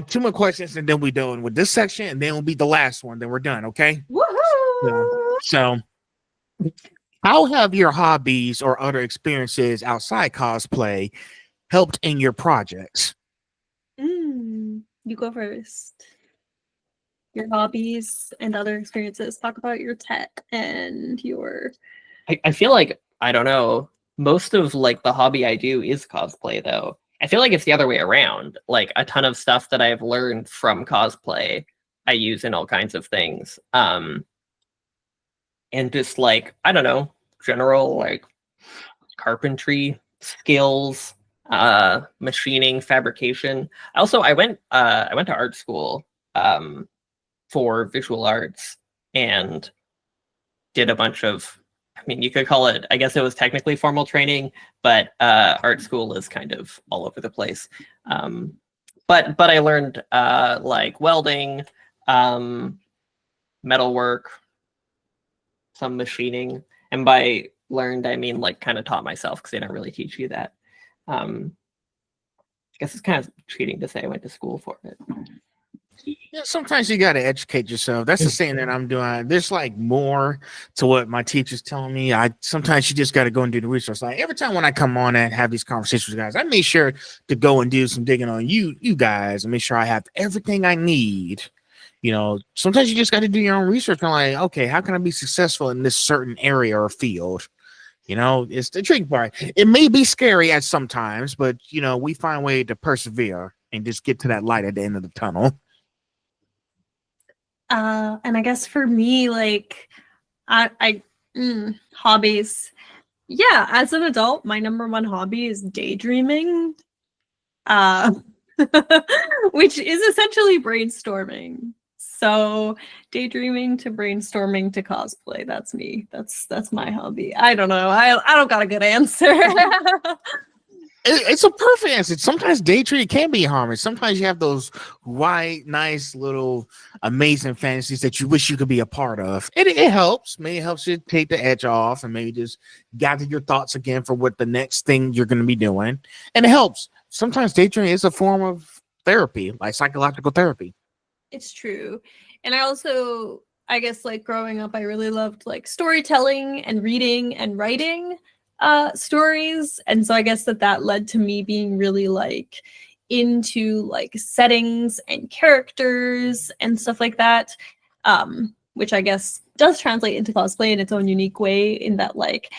Two more questions, and then we're done with this section, and then it'll be the last one. Then we're done, okay? Woohoo! So, how have your hobbies or other experiences outside cosplay helped in your projects? You go first. Your hobbies and other experiences. Talk about your tech and your. I feel like I don't know. Most of like the hobby I do is cosplay though. I feel like it's the other way around. Like a ton of stuff that I've learned from cosplay, I use in all kinds of things. And just like, I don't know, general like carpentry skills, machining, fabrication. Also, I went to art school for visual arts and did a bunch of, I mean, you could call it, I guess it was technically formal training, but art school is kind of all over the place. But I learned like welding, metalwork, some machining, and by learned I mean like kind of taught myself because they don't really teach you that. I guess it's kind of cheating to say I went to school for it. Yeah, sometimes you got to educate yourself. That's the same that I'm doing. There's like more to what my teacher's telling me. Sometimes you just got to go and do the research. Like every time when I come on and have these conversations with guys, I make sure to go and do some digging on you guys and make sure I have everything I need. You know, sometimes you just got to do your own research on like, okay, how can I be successful in this certain area or field? You know, it's the tricky part. It may be scary at sometimes, but you know, we find a way to persevere and just get to that light at the end of the tunnel. And I guess for me, like, hobbies. Yeah, as an adult, my number one hobby is daydreaming, which is essentially brainstorming. So daydreaming to brainstorming to cosplay. That's me. That's my hobby. I don't know. I don't got a good answer. It's a perfect answer. Sometimes daydreaming can be harmless. Sometimes you have those white, nice little amazing fantasies that you wish you could be a part of. It helps. Maybe it helps you take the edge off and maybe just gather your thoughts again for what the next thing you're going to be doing. And it helps. Sometimes daydreaming is a form of therapy, like psychological therapy. It's true. And I guess like growing up, I really loved like storytelling and reading and writing stories. And so I guess that led to me being really like into like settings and characters and stuff like that, which I guess does translate into cosplay in its own unique way in that like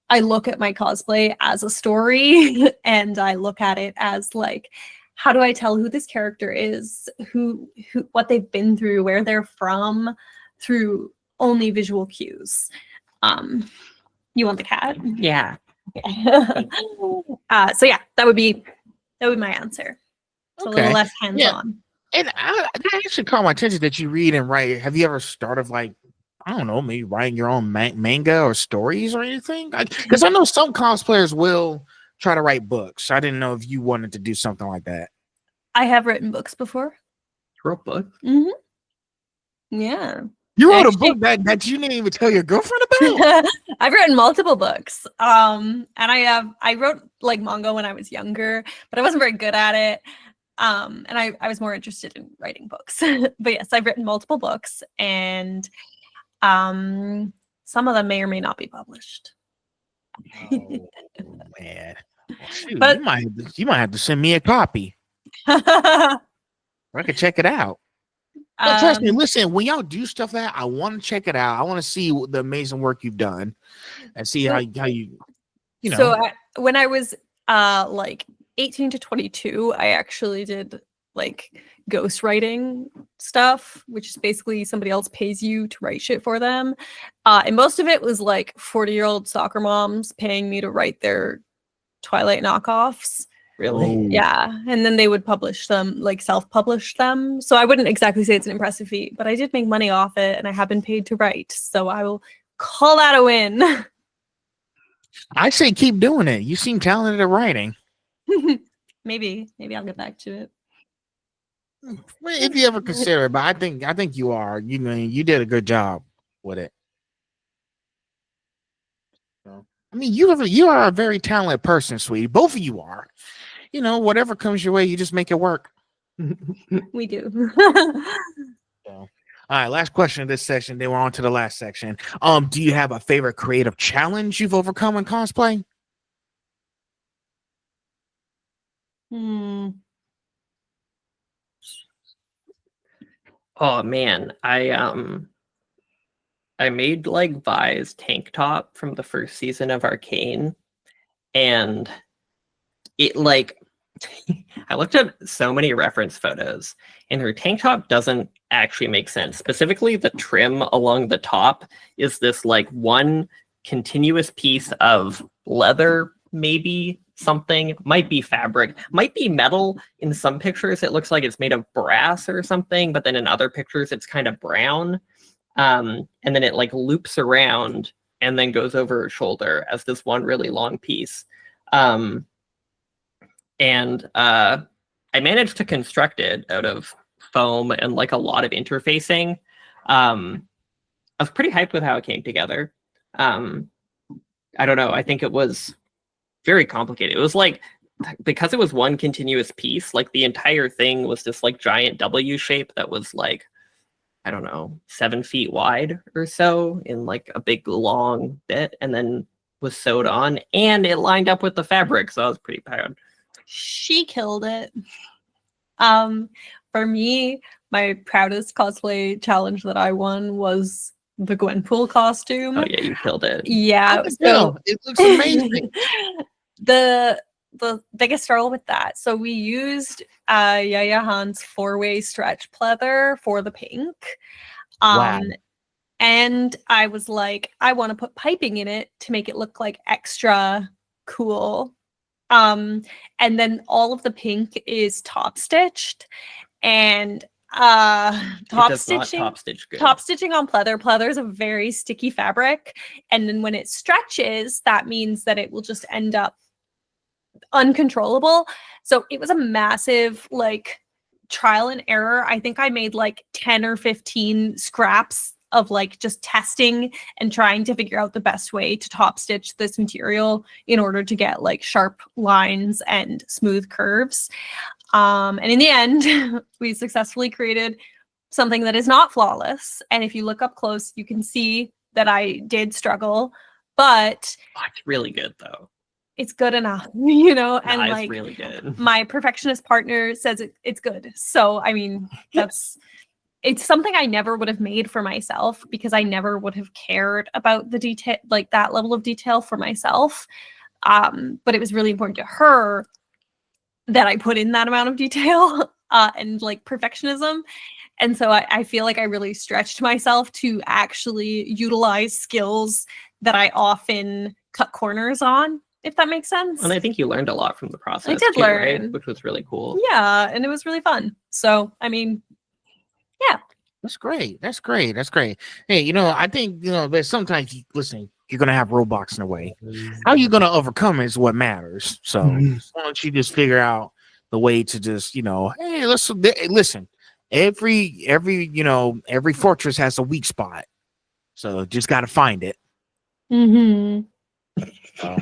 I look at my cosplay as a story and I look at it as like, how do I tell who this character is, who what they've been through, where they're from, through only visual cues. You want the cat? Yeah. So yeah, that would be my answer. It's a little less hands-on. And that actually caught my attention that you read and write. Have you ever started like, I don't know, maybe writing your own manga or stories or anything? Because I know some cosplayers will try to write books. I didn't know if you wanted to do something like that. I have written books before. You wrote a book? Yeah. You wrote a Actually- book that you didn't even tell your girlfriend about? I've written multiple books. And I wrote like manga when I was younger, but I wasn't very good at it. And I was more interested in writing books. But yes, I've written multiple books, and some of them may or may not be published. Oh man. Well, shoot, But you might have to send me a copy. I could check it out. But trust me, listen, when y'all do stuff like that, I want to check it out. I want to see the amazing work you've done and see how you know. So when I was like 18 to 22, I actually did like ghostwriting stuff, which is basically somebody else pays you to write shit for them. And most of it was like 40-year-old soccer moms paying me to write their Twilight knockoffs. Really? Yeah. And then they would publish them, like self-publish them. So I wouldn't exactly say it's an impressive feat, but I did make money off it, and I have been paid to write. So I will call that a win. I say keep doing it. You seem talented at writing. Maybe I'll get back to it. Well, if you ever consider it, but I think you are. You did a good job with it. So, I mean, you are a very talented person, sweetie. Both of you are. Whatever comes your way, you just make it work. We do. So, all right, last question of this section. Then we're on to the last section. Do you have a favorite creative challenge you've overcome in cosplay? Oh man, I made like Vi's tank top from the first season of Arcane, and it like I looked at so many reference photos, and her tank top doesn't actually make sense. Specifically, the trim along the top is this like one continuous piece of leather, maybe something, might be fabric, might be metal. In some pictures, it looks like it's made of brass or something, but then in other pictures, it's kind of brown. And then it like loops around and then goes over her shoulder as this one really long piece. I managed to construct it out of foam and like a lot of interfacing. I was pretty hyped with how it came together. I don't know. I think it was very complicated. It was like, because it was one continuous piece, like the entire thing was this like giant W shape that was like, I don't know, 7 feet wide or so in like a big long bit, and then was sewed on, and it lined up with the fabric. So I was pretty proud. She killed it. For me, my proudest cosplay challenge that I won was the Gwenpool costume. Oh yeah, you killed it. Yeah, So it looks amazing. the biggest struggle with that. So we used Yaya Han's 4-way stretch pleather for the pink. Wow. And I was like, I want to put piping in it to make it look like extra cool. And then all of the pink is top stitched, and top stitching on pleather is a very sticky fabric, and then when it stretches, that means that it will just end up uncontrollable. So it was a massive like trial and error. I think I made like 10 or 15 scraps of like just testing and trying to figure out the best way to top stitch this material in order to get like sharp lines and smooth curves. And in the end, we successfully created something that is not flawless. And if you look up close, you can see that I did struggle, but it's really good though. It's good enough, and it's like really good. My perfectionist partner says it's good. So, I mean, it's something I never would have made for myself because I never would have cared about the detail, like that level of detail for myself. But it was really important to her that I put in that amount of detail and like perfectionism. And so I feel like I really stretched myself to actually utilize skills that I often cut corners on, if that makes sense. And I think you learned a lot from the process. I did learn. Right? Which was really cool. Yeah, and it was really fun. So, I mean, yeah. That's great. Hey, I think, but sometimes listen, you're gonna have roadblocks in the way. How you're gonna overcome is what matters. So Mhm. why don't you just figure out the way to just, hey, listen. Every fortress has a weak spot. So just gotta find it. Mm-hmm. So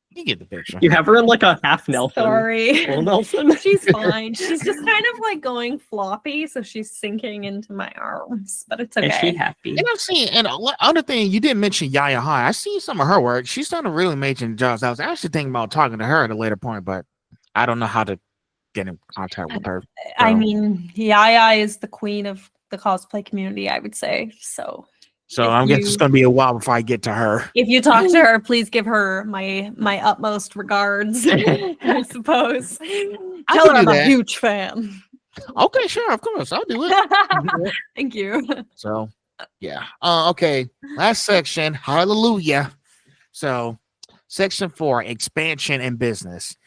you get the picture. You have her in like a half Nelson. Sorry. Full Nelson. She's fine. She's just kind of like going floppy, so she's sinking into my arms. But it's okay. Is she happy? And I've seen, and other thing, you didn't mention Yaya High. I seen some of her work. She's done a really amazing job. I was actually thinking about talking to her at a later point, but I don't know how to get in contact with her. I mean, Yaya is the queen of the cosplay community, I would say. So I guess it's gonna be a while before I get to her. if you talk to her, please give her my utmost regards. I suppose. Tell her I'm a huge fan. Okay, sure, of course, I'll do it. Thank you. So, yeah. Okay. Last section. Hallelujah. So, section 4: expansion and business.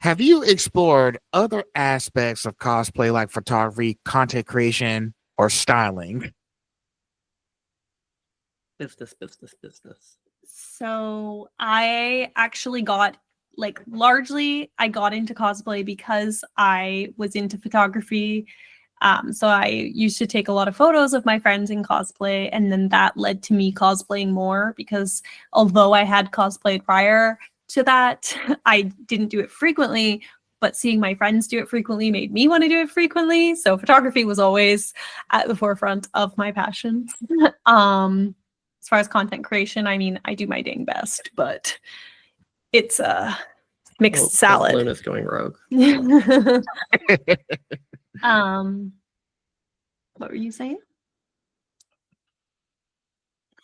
Have you explored other aspects of cosplay like photography, content creation, or styling? Business. So I actually got largely I got into cosplay because I was into photography. So I used to take a lot of photos of my friends in cosplay, and then that led to me cosplaying more because although I had cosplayed prior to that, I didn't do it frequently, but seeing my friends do it frequently made me want to do it frequently. So photography was always at the forefront of my passion. As far as content creation, I mean, I do my dang best, but it's a mixed salad. Luna's going rogue. What were you saying?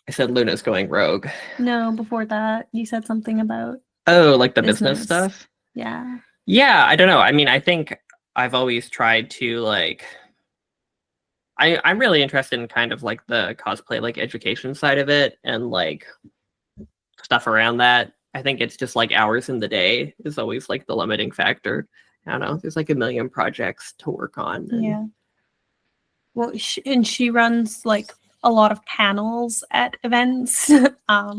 I said Luna's going rogue. No, before that, you said something about like the business stuff. Yeah. Yeah, I don't know. I mean, I think I've always tried to I'm really interested in kind of like the cosplay like education side of it and like stuff around that. I think it's just like hours in the day is always like the limiting factor. I don't know. There's like a million projects to work on. Yeah. Well, she runs like a lot of panels at events,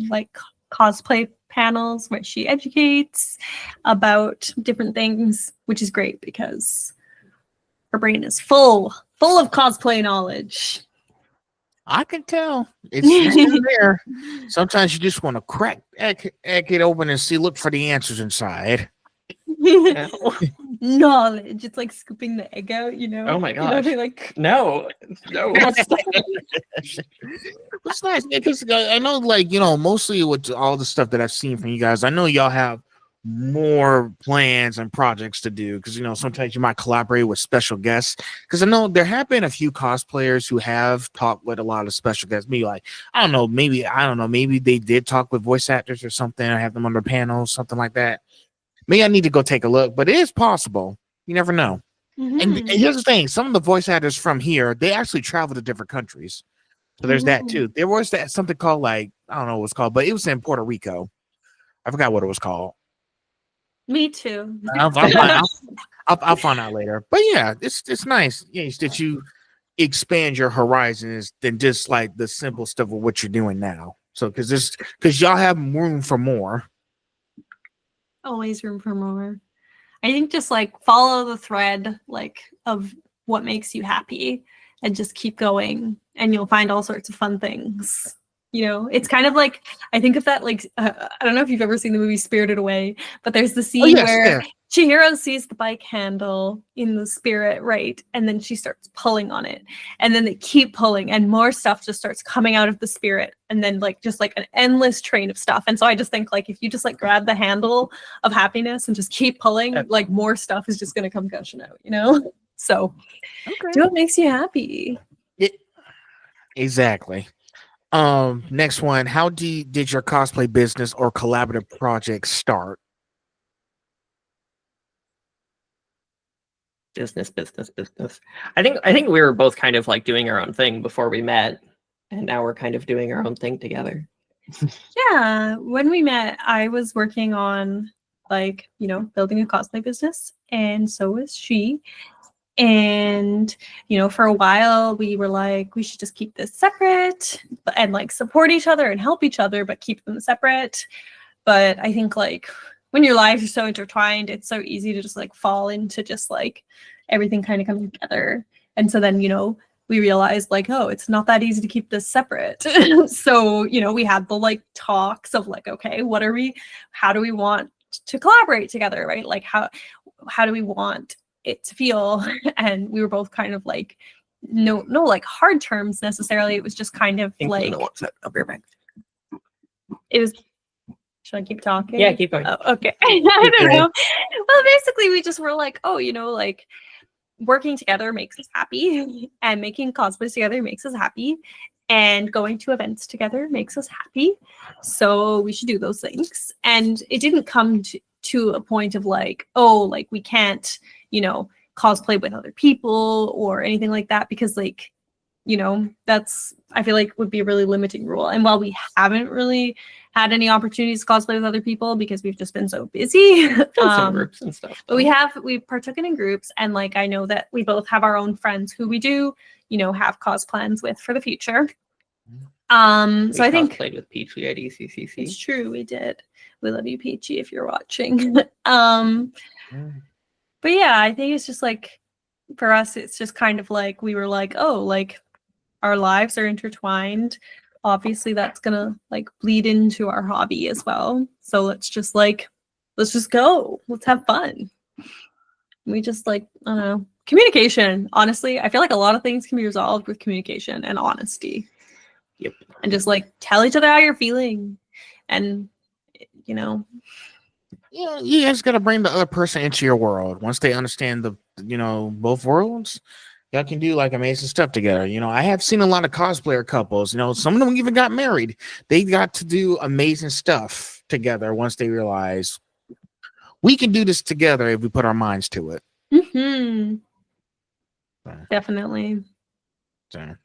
like cosplay panels where she educates about different things, which is great because her brain is full of cosplay knowledge. I can tell. It's in there. Sometimes you just want to crack it open and look for the answers inside. Knowledge. It's like scooping the egg out, Oh my gosh. They like no. It's nice because I know, mostly with all the stuff that I've seen from you guys, I know y'all have more plans and projects to do because sometimes you might collaborate with special guests, because I know there have been a few cosplayers who have talked with a lot of special guests. Maybe maybe they did talk with voice actors or something, or have them on their panels, something like that. Maybe I need to go take a look, but it is possible. You never know. Mm-hmm. And here's the thing: some of the voice actors from here, they actually travel to different countries. So there's that too. There was something called I don't know what it's called, but it was in Puerto Rico. I forgot what it was called. Me too. I'll find out later. But yeah, it's nice. Yeah, that you expand your horizons than just like the simple stuff of what you're doing now. So because y'all have room for more. Always room for more. I think just follow the thread of what makes you happy and just keep going, and you'll find all sorts of fun things. It's kind of I think of that I don't know if you've ever seen the movie Spirited Away, but there's the scene where Chihiro sees the bike handle in the spirit, right? And then she starts pulling on it, and then they keep pulling, and more stuff just starts coming out of the spirit, and then just an endless train of stuff. And so I just think if you just grab the handle of happiness and just keep pulling, more stuff is just going to come gushing out, So do what makes you happy. Exactly. Next one. How did your cosplay business or collaborative project start? Business. I think we were both kind of doing our own thing before we met, and now we're kind of doing our own thing together. Yeah, when we met, I was working on building a cosplay business, and so was she. And, you know, for a while we were like, we should just keep this separate and like support each other and help each other, but keep them separate. But I think like when your lives are so intertwined, it's so easy to just like fall into just like everything kind of coming together. And so then, you know, we realized like, oh, it's not that easy to keep this separate. So, you know, we had the like talks of like, okay, how do we want to collaborate together, right? Like how do we want it to feel? And we were both kind of like, no like hard terms necessarily. It was just kind of like, I'll be right back. it was, should I keep talking? Yeah, keep going. Oh, okay. I don't know. Well, basically we just were like, oh, you know, like working together makes us happy, and making cosplays together makes us happy, and going to events together makes us happy. So we should do those things. And it didn't come to a point of like, oh, like we can't, you know, cosplay with other people or anything like that, because like, you know, that's, I feel like would be a really limiting rule. And while we haven't really had any opportunities to cosplay with other people because we've just been so busy, Some groups and stuff. but we partook in groups, and like I know that we both have our own friends who we do, you know, have cos plans with for the future. So I think played with Peach at ECCC. it's true, we did. We love you, Peachy, if you're watching. But yeah, I think it's just like for us, it's just kind of like we were like, oh, like our lives are intertwined. Obviously, that's gonna like bleed into our hobby as well. So let's just go. Let's have fun. We just like, I don't know, communication. Honestly, I feel like a lot of things can be resolved with communication and honesty. Yep. And just like tell each other how you're feeling, and you know. Yeah, you guys got to bring the other person into your world. Once they understand the, you know, both worlds, y'all can do like amazing stuff together. You know, I have seen a lot of cosplayer couples. You know, some of them even got married. They got to do amazing stuff together once they realize we can do this together if we put our minds to it. Mm-hmm. Definitely. So,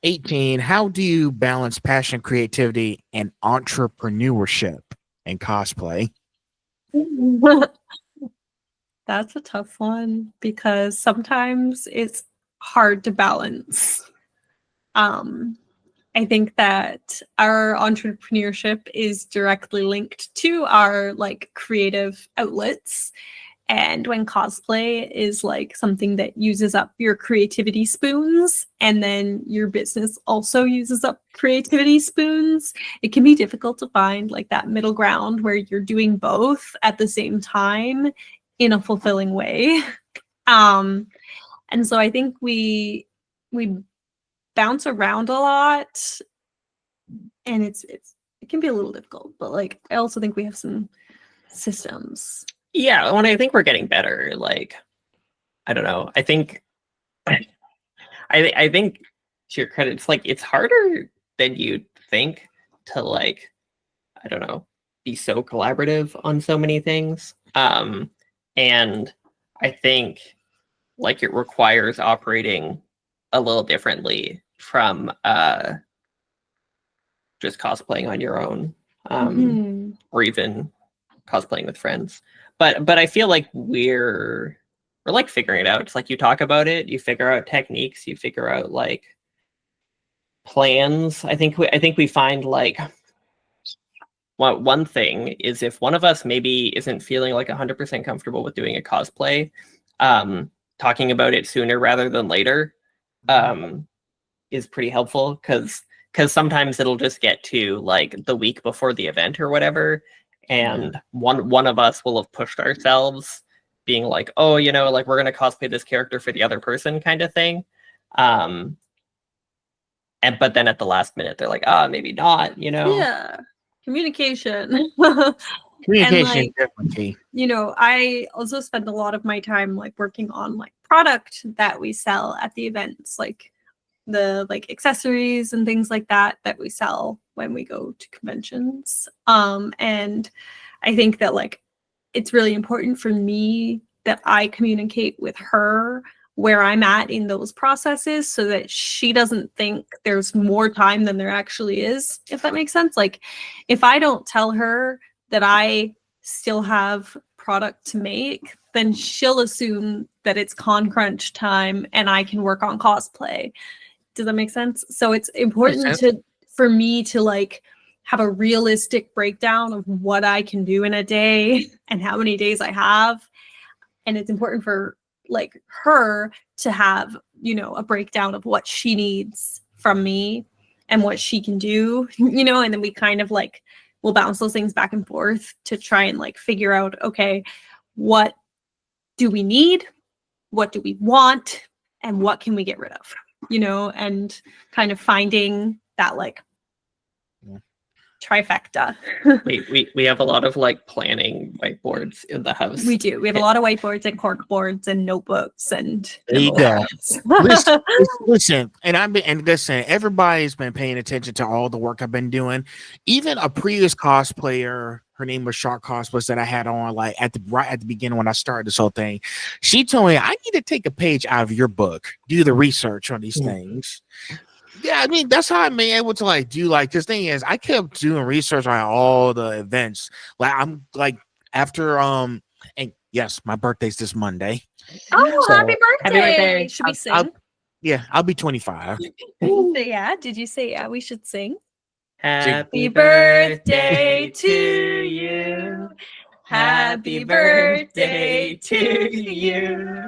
18. How do you balance passion, creativity, and entrepreneurship in cosplay? That's a tough one because sometimes it's hard to balance. I think that our entrepreneurship is directly linked to our like creative outlets. And when cosplay is like something that uses up your creativity spoons, and then your business also uses up creativity spoons, it can be difficult to find like that middle ground where you're doing both at the same time in a fulfilling way. And so I think we bounce around a lot, and it can be a little difficult, but like I also think we have some systems. Yeah, when I think we're getting better, like I don't know. I think I think to your credit, it's like it's harder than you'd think to like, I don't know, be so collaborative on so many things. And I think like it requires operating a little differently from just cosplaying on your own, or even cosplaying with friends. But I feel like we're like figuring it out. It's like you talk about it, you figure out techniques, you figure out like plans. I think we find like one thing is if one of us maybe isn't feeling like 100% comfortable with doing a cosplay, talking about it sooner rather than later is pretty helpful, because sometimes it'll just get to like the week before the event or whatever, and one of us will have pushed ourselves being like, oh, you know, like we're gonna cosplay this character for the other person kind of thing, but then at the last minute they're like, maybe not, you know. Yeah, communication. Communication, like, definitely. You know, I also spend a lot of my time like working on like product that we sell at the events, like the like accessories and things like that we sell when we go to conventions. And I think that like it's really important for me that I communicate with her where I'm at in those processes, so that she doesn't think there's more time than there actually is, if that makes sense. Like if I don't tell her that I still have product to make, then she'll assume that it's con crunch time and I can work on cosplay. Does that make sense? So it's important for me to like have a realistic breakdown of what I can do in a day and how many days I have. And it's important for like her to have, you know, a breakdown of what she needs from me and what she can do, you know, and then we kind of like we'll bounce those things back and forth to try and like figure out, okay, what do we need? What do we want? And what can we get rid of? You know, and kind of finding that like trifecta. we have a lot of like planning whiteboards in the house. We do. We have a lot of whiteboards and cork boards and notebooks and there you go. Listen, listen, everybody's been paying attention to all the work I've been doing. Even a previous cosplayer, her name was Shark Cosplays, that I had on like right at the beginning when I started this whole thing. She told me I need to take a page out of your book, do the research on these things. Yeah, I mean, that's how I'm able to like do like this thing is I kept doing research on all the events. Like I'm like after and yes, my birthday's this Monday. Oh, So, happy birthday. happy birthday. Should we sing? I'll be 25. Yeah, did you say yeah, we should sing? Happy birthday to you. Happy birthday to you.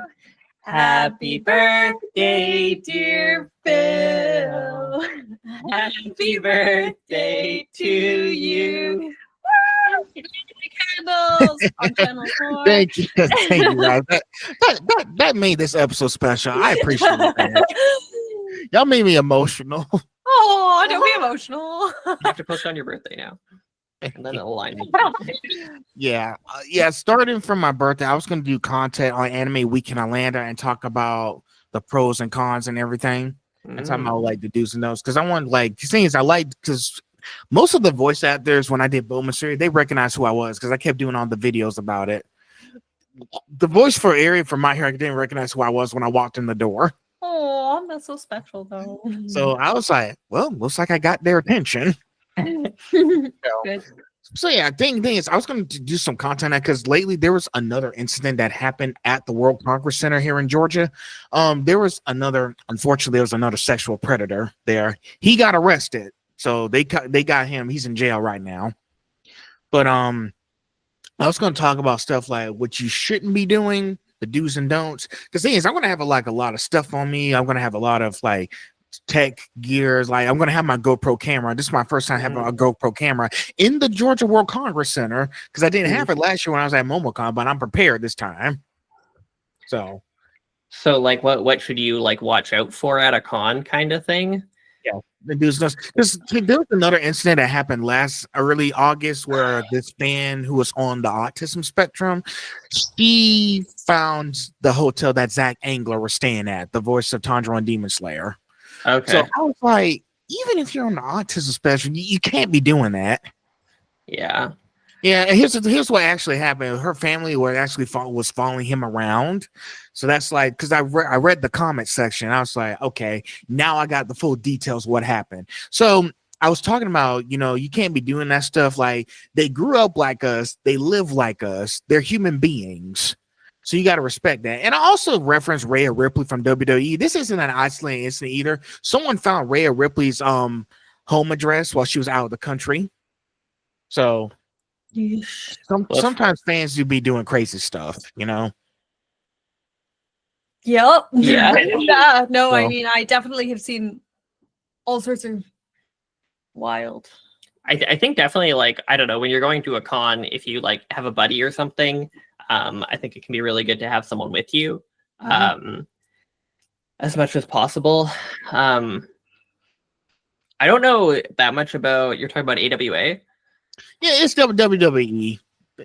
Happy birthday, dear Phil. Happy birthday to you. Candles on channel 4. Thank you. Thank you, guys. That made this episode special. I appreciate it. Y'all made me emotional. Oh, don't be emotional. You have to post on your birthday now. And then it'll line Yeah. Starting from my birthday, I was going to do content on Anime Week in Atlanta and talk about the pros and cons and everything. And talking about like the do's and don'ts. Because I want like the thing is because most of the voice actors when I did Bowman series, they recognized who I was because I kept doing all the videos about it. The voice for Ari from My Hero didn't recognize who I was when I walked in the door. Oh, that's so special though. So I was like, well, looks like I got their attention. Good. So yeah, thing is, I was going to do some content because lately there was another incident that happened at the World Congress Center here in Georgia. Unfortunately, there was another sexual predator there. He got arrested, so they got him. He's in jail right now. But I was going to talk about stuff like what you shouldn't be doing, the do's and don'ts. Because thing is, I'm going to have a lot of stuff on me. I'm going to have a lot of like tech gears. Like I'm going to have my GoPro camera. This is my first time having a GoPro camera in the Georgia World Congress Center because I didn't have it last year when I was at MomoCon, but I'm prepared this time. So like what should you like watch out for at a con kind of thing? Yeah, there was another incident that happened early August where this fan who was on the autism spectrum, she found the hotel that Zach Angler was staying at, the voice of Tundra on Demon Slayer. Okay. So I was like, even if you're on the autism spectrum, you can't be doing that. Yeah. Yeah, and here's what actually happened. Her family was following him around. So that's like, because I read the comment section. I was like, okay, now I got the full details of what happened. So I was talking about, you can't be doing that stuff. Like they grew up like us. They live like us. They're human beings. So you got to respect that. And I also referenced Rhea Ripley from WWE. This isn't an isolated incident either. Someone found Rhea Ripley's home address while she was out of the country. So sometimes fans do be doing crazy stuff, Yep. Yeah. Yeah. No, I mean, I definitely have seen all sorts of wild. I think definitely like, I don't know, when you're going to a con, if you like have a buddy or something, I think it can be really good to have someone with you as much as possible. I don't know that much about, you're talking about AWA? Yeah, it's WWE.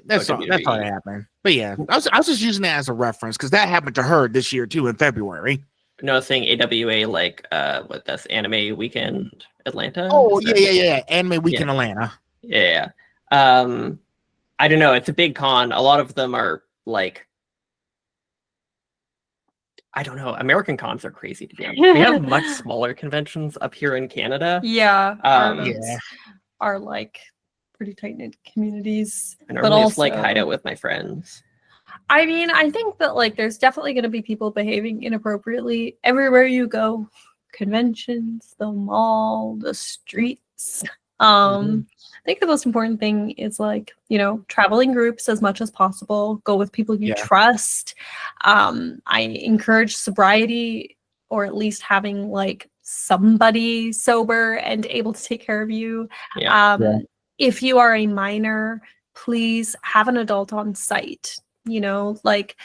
That's all. WWE. That's all that happened. But yeah, I was just using that as a reference because that happened to her this year too in February. No, saying AWA like what that's Anime Weekend Atlanta. Oh yeah. Anime Weekend Atlanta. Yeah. I don't know. It's a big con. A lot of them are like, I don't know. American cons are crazy to do. We have much smaller conventions up here in Canada. Yeah. Yeah. Are like pretty tight knit communities. I But normally just like also, hide out with my friends. I mean, I think that like there's definitely going to be people behaving inappropriately everywhere you go, conventions, the mall, the streets. I think the most important thing is like, you know, traveling groups as much as possible. Go with people you trust. I encourage sobriety, or at least having like somebody sober and able to take care of you. If you are a minor, please have an adult on site. You know, like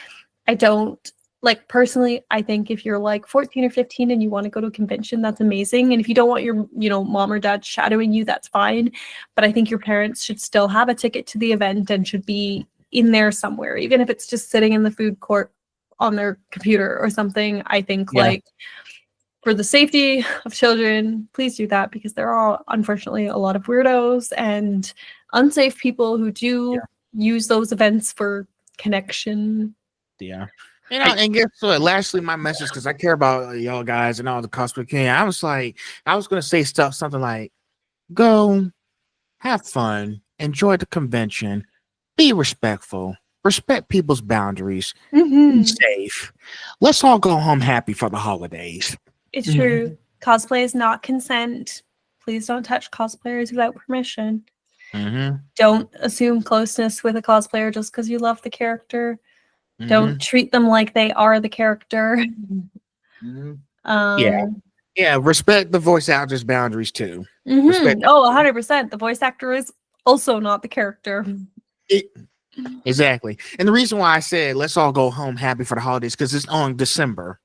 I don't like personally, I think if you're like 14 or 15 and you want to go to a convention, that's amazing. And if you don't want your, you know, mom or dad shadowing you, that's fine. But I think your parents should still have a ticket to the event and should be in there somewhere, even if it's just sitting in the food court on their computer or something. I think like for the safety of children, please do that, because there are unfortunately a lot of weirdos and unsafe people who do use those events for connection. Yeah. You know, and guess what? Lastly, my message, because I care about y'all guys and all the cosplay community. I was gonna say something like, go, have fun, enjoy the convention, be respectful, respect people's boundaries, be safe. Let's all go home happy for the holidays. It's true. Cosplay is not consent. Please don't touch cosplayers without permission. Don't assume closeness with a cosplayer just because you love the character. Don't treat them like they are the character. Respect the voice actor's boundaries too. Oh, 100%. The voice actor is also not the character. Exactly. And the reason why I said let's all go home happy for the holidays, because it's on December.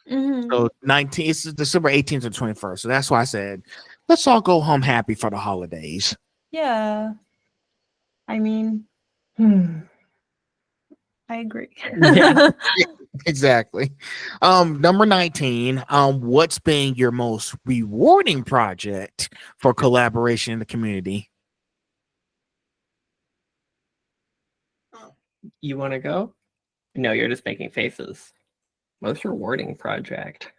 So it's December 18th to 21st. So that's why I said let's all go home happy for the holidays. Yeah. I mean, I agree. Exactly. Number 19. What's been your most rewarding project for collaboration in the community? You want to go? No, you're just making faces. Most rewarding project.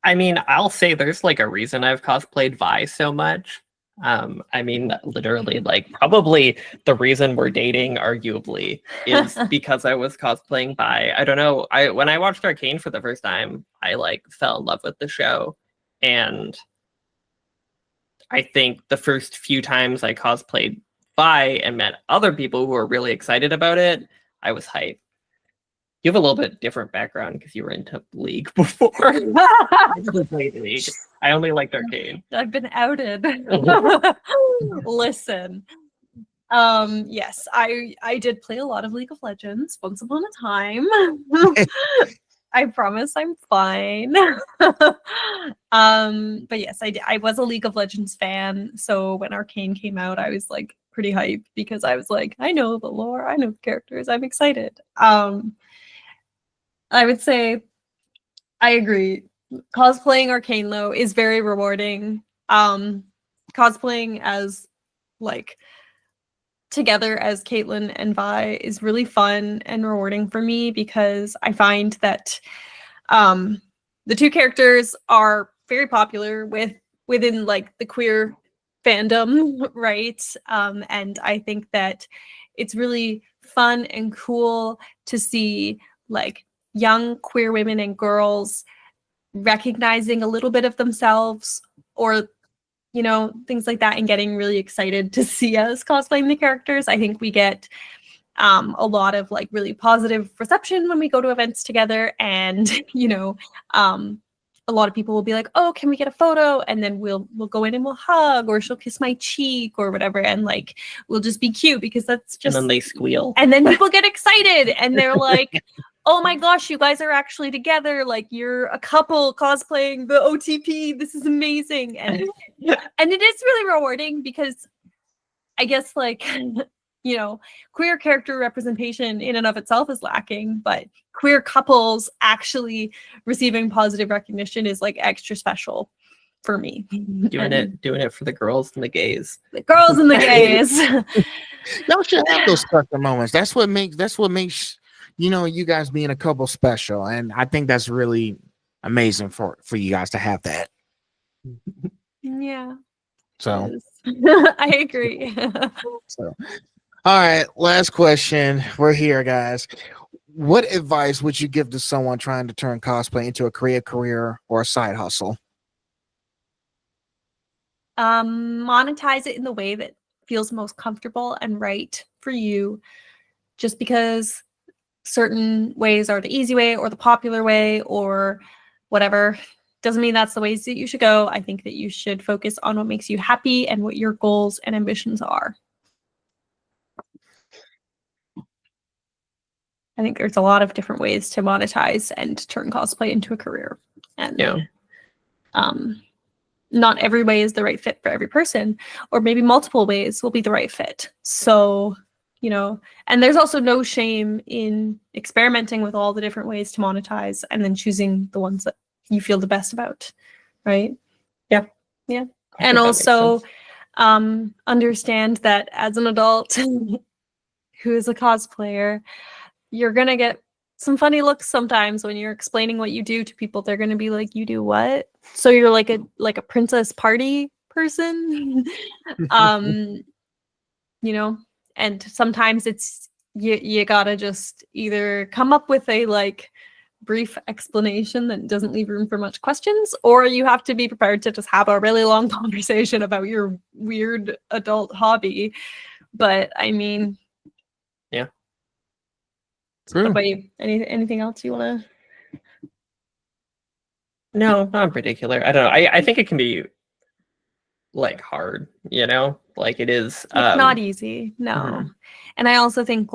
I mean, I'll say there's like a reason I've cosplayed Vi so much. I mean, literally, like probably the reason we're dating, arguably, is because I was cosplaying Vi. I don't know. When I watched Arcane for the first time, I like fell in love with the show, and I think the first few times I cosplayed Vi and met other people who were really excited about it, I was hyped. You have a little bit different background because you were into League before. I never played League. I only liked Arcane. I've been outed. Listen. Yes, I did play a lot of League of Legends once upon a time. I promise I'm fine. But yes, I was a League of Legends fan. So when Arcane came out, I was like pretty hyped because I was like, I know the lore, I know the characters, I'm excited. I would say I agree. Cosplaying Arcane though is very rewarding. Cosplaying as like together as Caitlin and Vi is really fun and rewarding for me because I find that the two characters are very popular within like the queer fandom, right? And I think that it's really fun and cool to see like young queer women and girls recognizing a little bit of themselves, or you know, things like that, and getting really excited to see us cosplaying the characters. I think we get a lot of like really positive reception when we go to events together, and you know, a lot of people will be like, oh, can we get a photo? And then we'll go in and we'll hug, or she'll kiss my cheek or whatever, and like we'll just be cute because that's just, and then they squeal, and then people get excited and they're like, oh my gosh, you guys are actually together, like you're a couple cosplaying the OTP, this is amazing. And and it is really rewarding because I guess like you know, queer character representation in and of itself is lacking, but queer couples actually receiving positive recognition is like extra special for me. Doing it for the girls and the gays. The girls and the gays. Y'all should have those special moments. That's what makes you know, you guys being a couple special, and I think that's really amazing for you guys to have that. Yeah. So I agree. So, all right, last question. We're here, guys. What advice would you give to someone trying to turn cosplay into a career, or a side hustle? Monetize it in the way that feels most comfortable and right for you. Just because certain ways are the easy way or the popular way or whatever doesn't mean that's the ways that you should go. I think that you should focus on what makes you happy and what your goals and ambitions are. I think there's a lot of different ways to monetize and turn cosplay into a career. And Yeah. Not every way is the right fit for every person, or maybe multiple ways will be the right fit. So, and there's also no shame in experimenting with all the different ways to monetize and then choosing the ones that you feel the best about, right? Yeah. Yeah. I And think that makes also sense. understand that as an adult who is a cosplayer, you're going to get some funny looks sometimes when you're explaining what you do to people. They're going to be like, "You do what?" So you're like a princess party person. And sometimes it's you gotta just either come up with a brief explanation that doesn't leave room for much questions, or you have to be prepared to just have a really long conversation about your weird adult hobby. But I mean, Yeah. What about you? Anything else you want to? No, not in particular. I don't know. I think it can be hard, like it is. It's not easy, no. Mhm. And I also think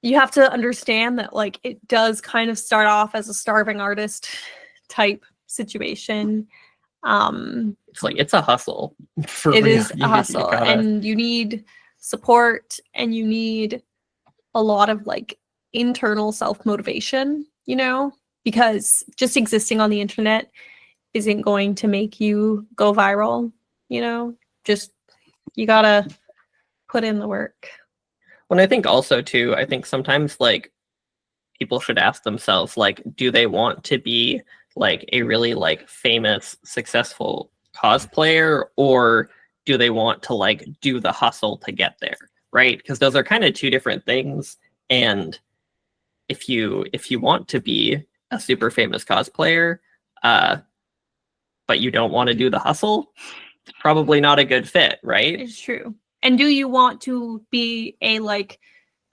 you have to understand that it does kind of start off as a starving artist type situation. It's a hustle. For it real. is a hustle, and you need support, and you need a lot of internal self-motivation, because just existing on the internet isn't going to make you go viral, just you gotta put in the work. When I think also too, I think sometimes people should ask themselves, do they want to be a really famous, successful cosplayer, or do they want to do the hustle to get there, right? Because those are kind of two different things. And if you want to be a super famous cosplayer, but you don't want to do the hustle, it's probably not a good fit, right? It's true. And do you want to be a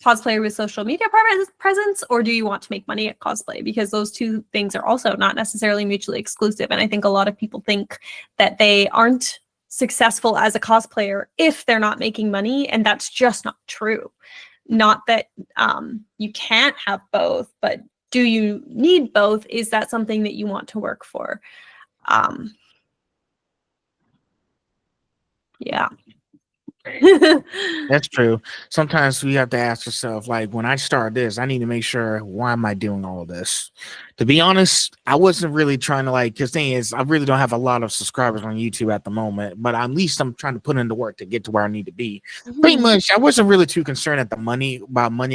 cosplayer with social media presence, or do you want to make money at cosplay? Because those two things are also not necessarily mutually exclusive. And I think a lot of people think that they aren't successful as a cosplayer if they're not making money, and that's just not true. Not that you can't have both, but do you need both? Is that something that you want to work for? Yeah. That's true. Sometimes we have to ask yourself, when I start this, I need to make sure, why am I doing all of this? To be honest, I wasn't really trying to because the thing is, I really don't have a lot of subscribers on YouTube at the moment, but at least I'm trying to put in the work to get to where I need to be. Pretty much, I wasn't really too concerned about money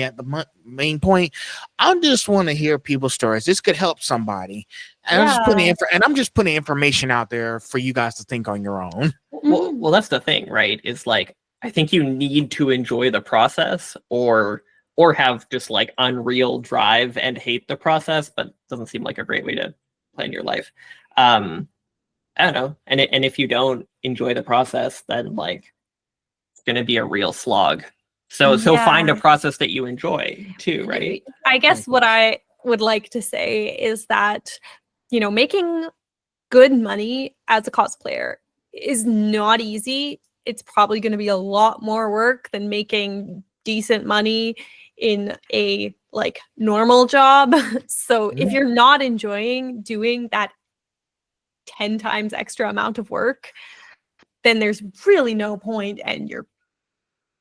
at the main point. I just want to hear people's stories. This could help somebody. And I'm just putting information out there for you guys to think on your own. Well, that's the thing, right? Is I think you need to enjoy the process, or have just unreal drive and hate the process, but it doesn't seem like a great way to plan your life. I don't know. And if you don't enjoy the process, then it's gonna be a real slog. So find a process that you enjoy too, right? I guess what I would like to say is that, making good money as a cosplayer is not easy. It's probably going to be a lot more work than making decent money in a normal job. So if you're not enjoying doing that 10 times extra amount of work, then there's really no point, and you're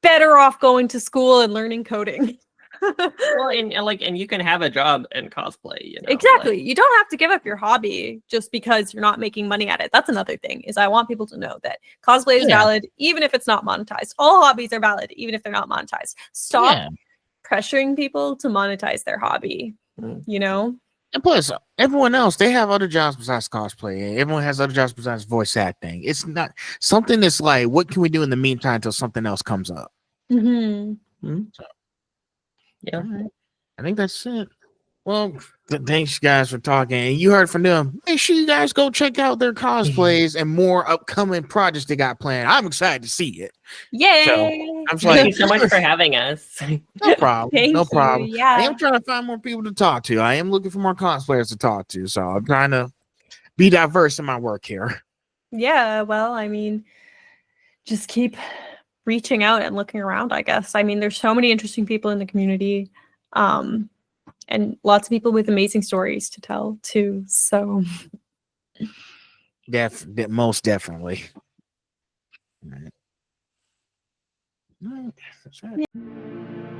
better off going to school and learning coding. Well, and you can have a job in cosplay, Exactly. You don't have to give up your hobby just because you're not making money at it. That's another thing, is I want people to know that cosplay is valid even if it's not monetized. All hobbies are valid even if they're not monetized. Stop pressuring people to monetize their hobby. And plus, everyone else, they have other jobs besides cosplay. Everyone has other jobs besides voice acting. It's not something that's like, what can we do in the meantime until something else comes up? Mm-hmm. So, Yeah. all right. I think that's it. Well, thanks, guys, for talking. And you heard from them. Make sure you guys go check out their cosplays and more upcoming projects they got planned. I'm excited to see it. Yay! So, I'm Thank you like, so much for having us. no problem. Thank No you. problem. Yeah. I am trying to find more people to talk to. I am looking for more cosplayers to talk to. So I'm trying to be diverse in my work here. Yeah, well, I mean, just keep reaching out and looking around, I guess. I mean, there's so many interesting people in the community, and lots of people with amazing stories to tell too. So Most definitely. All right. All right. That's right.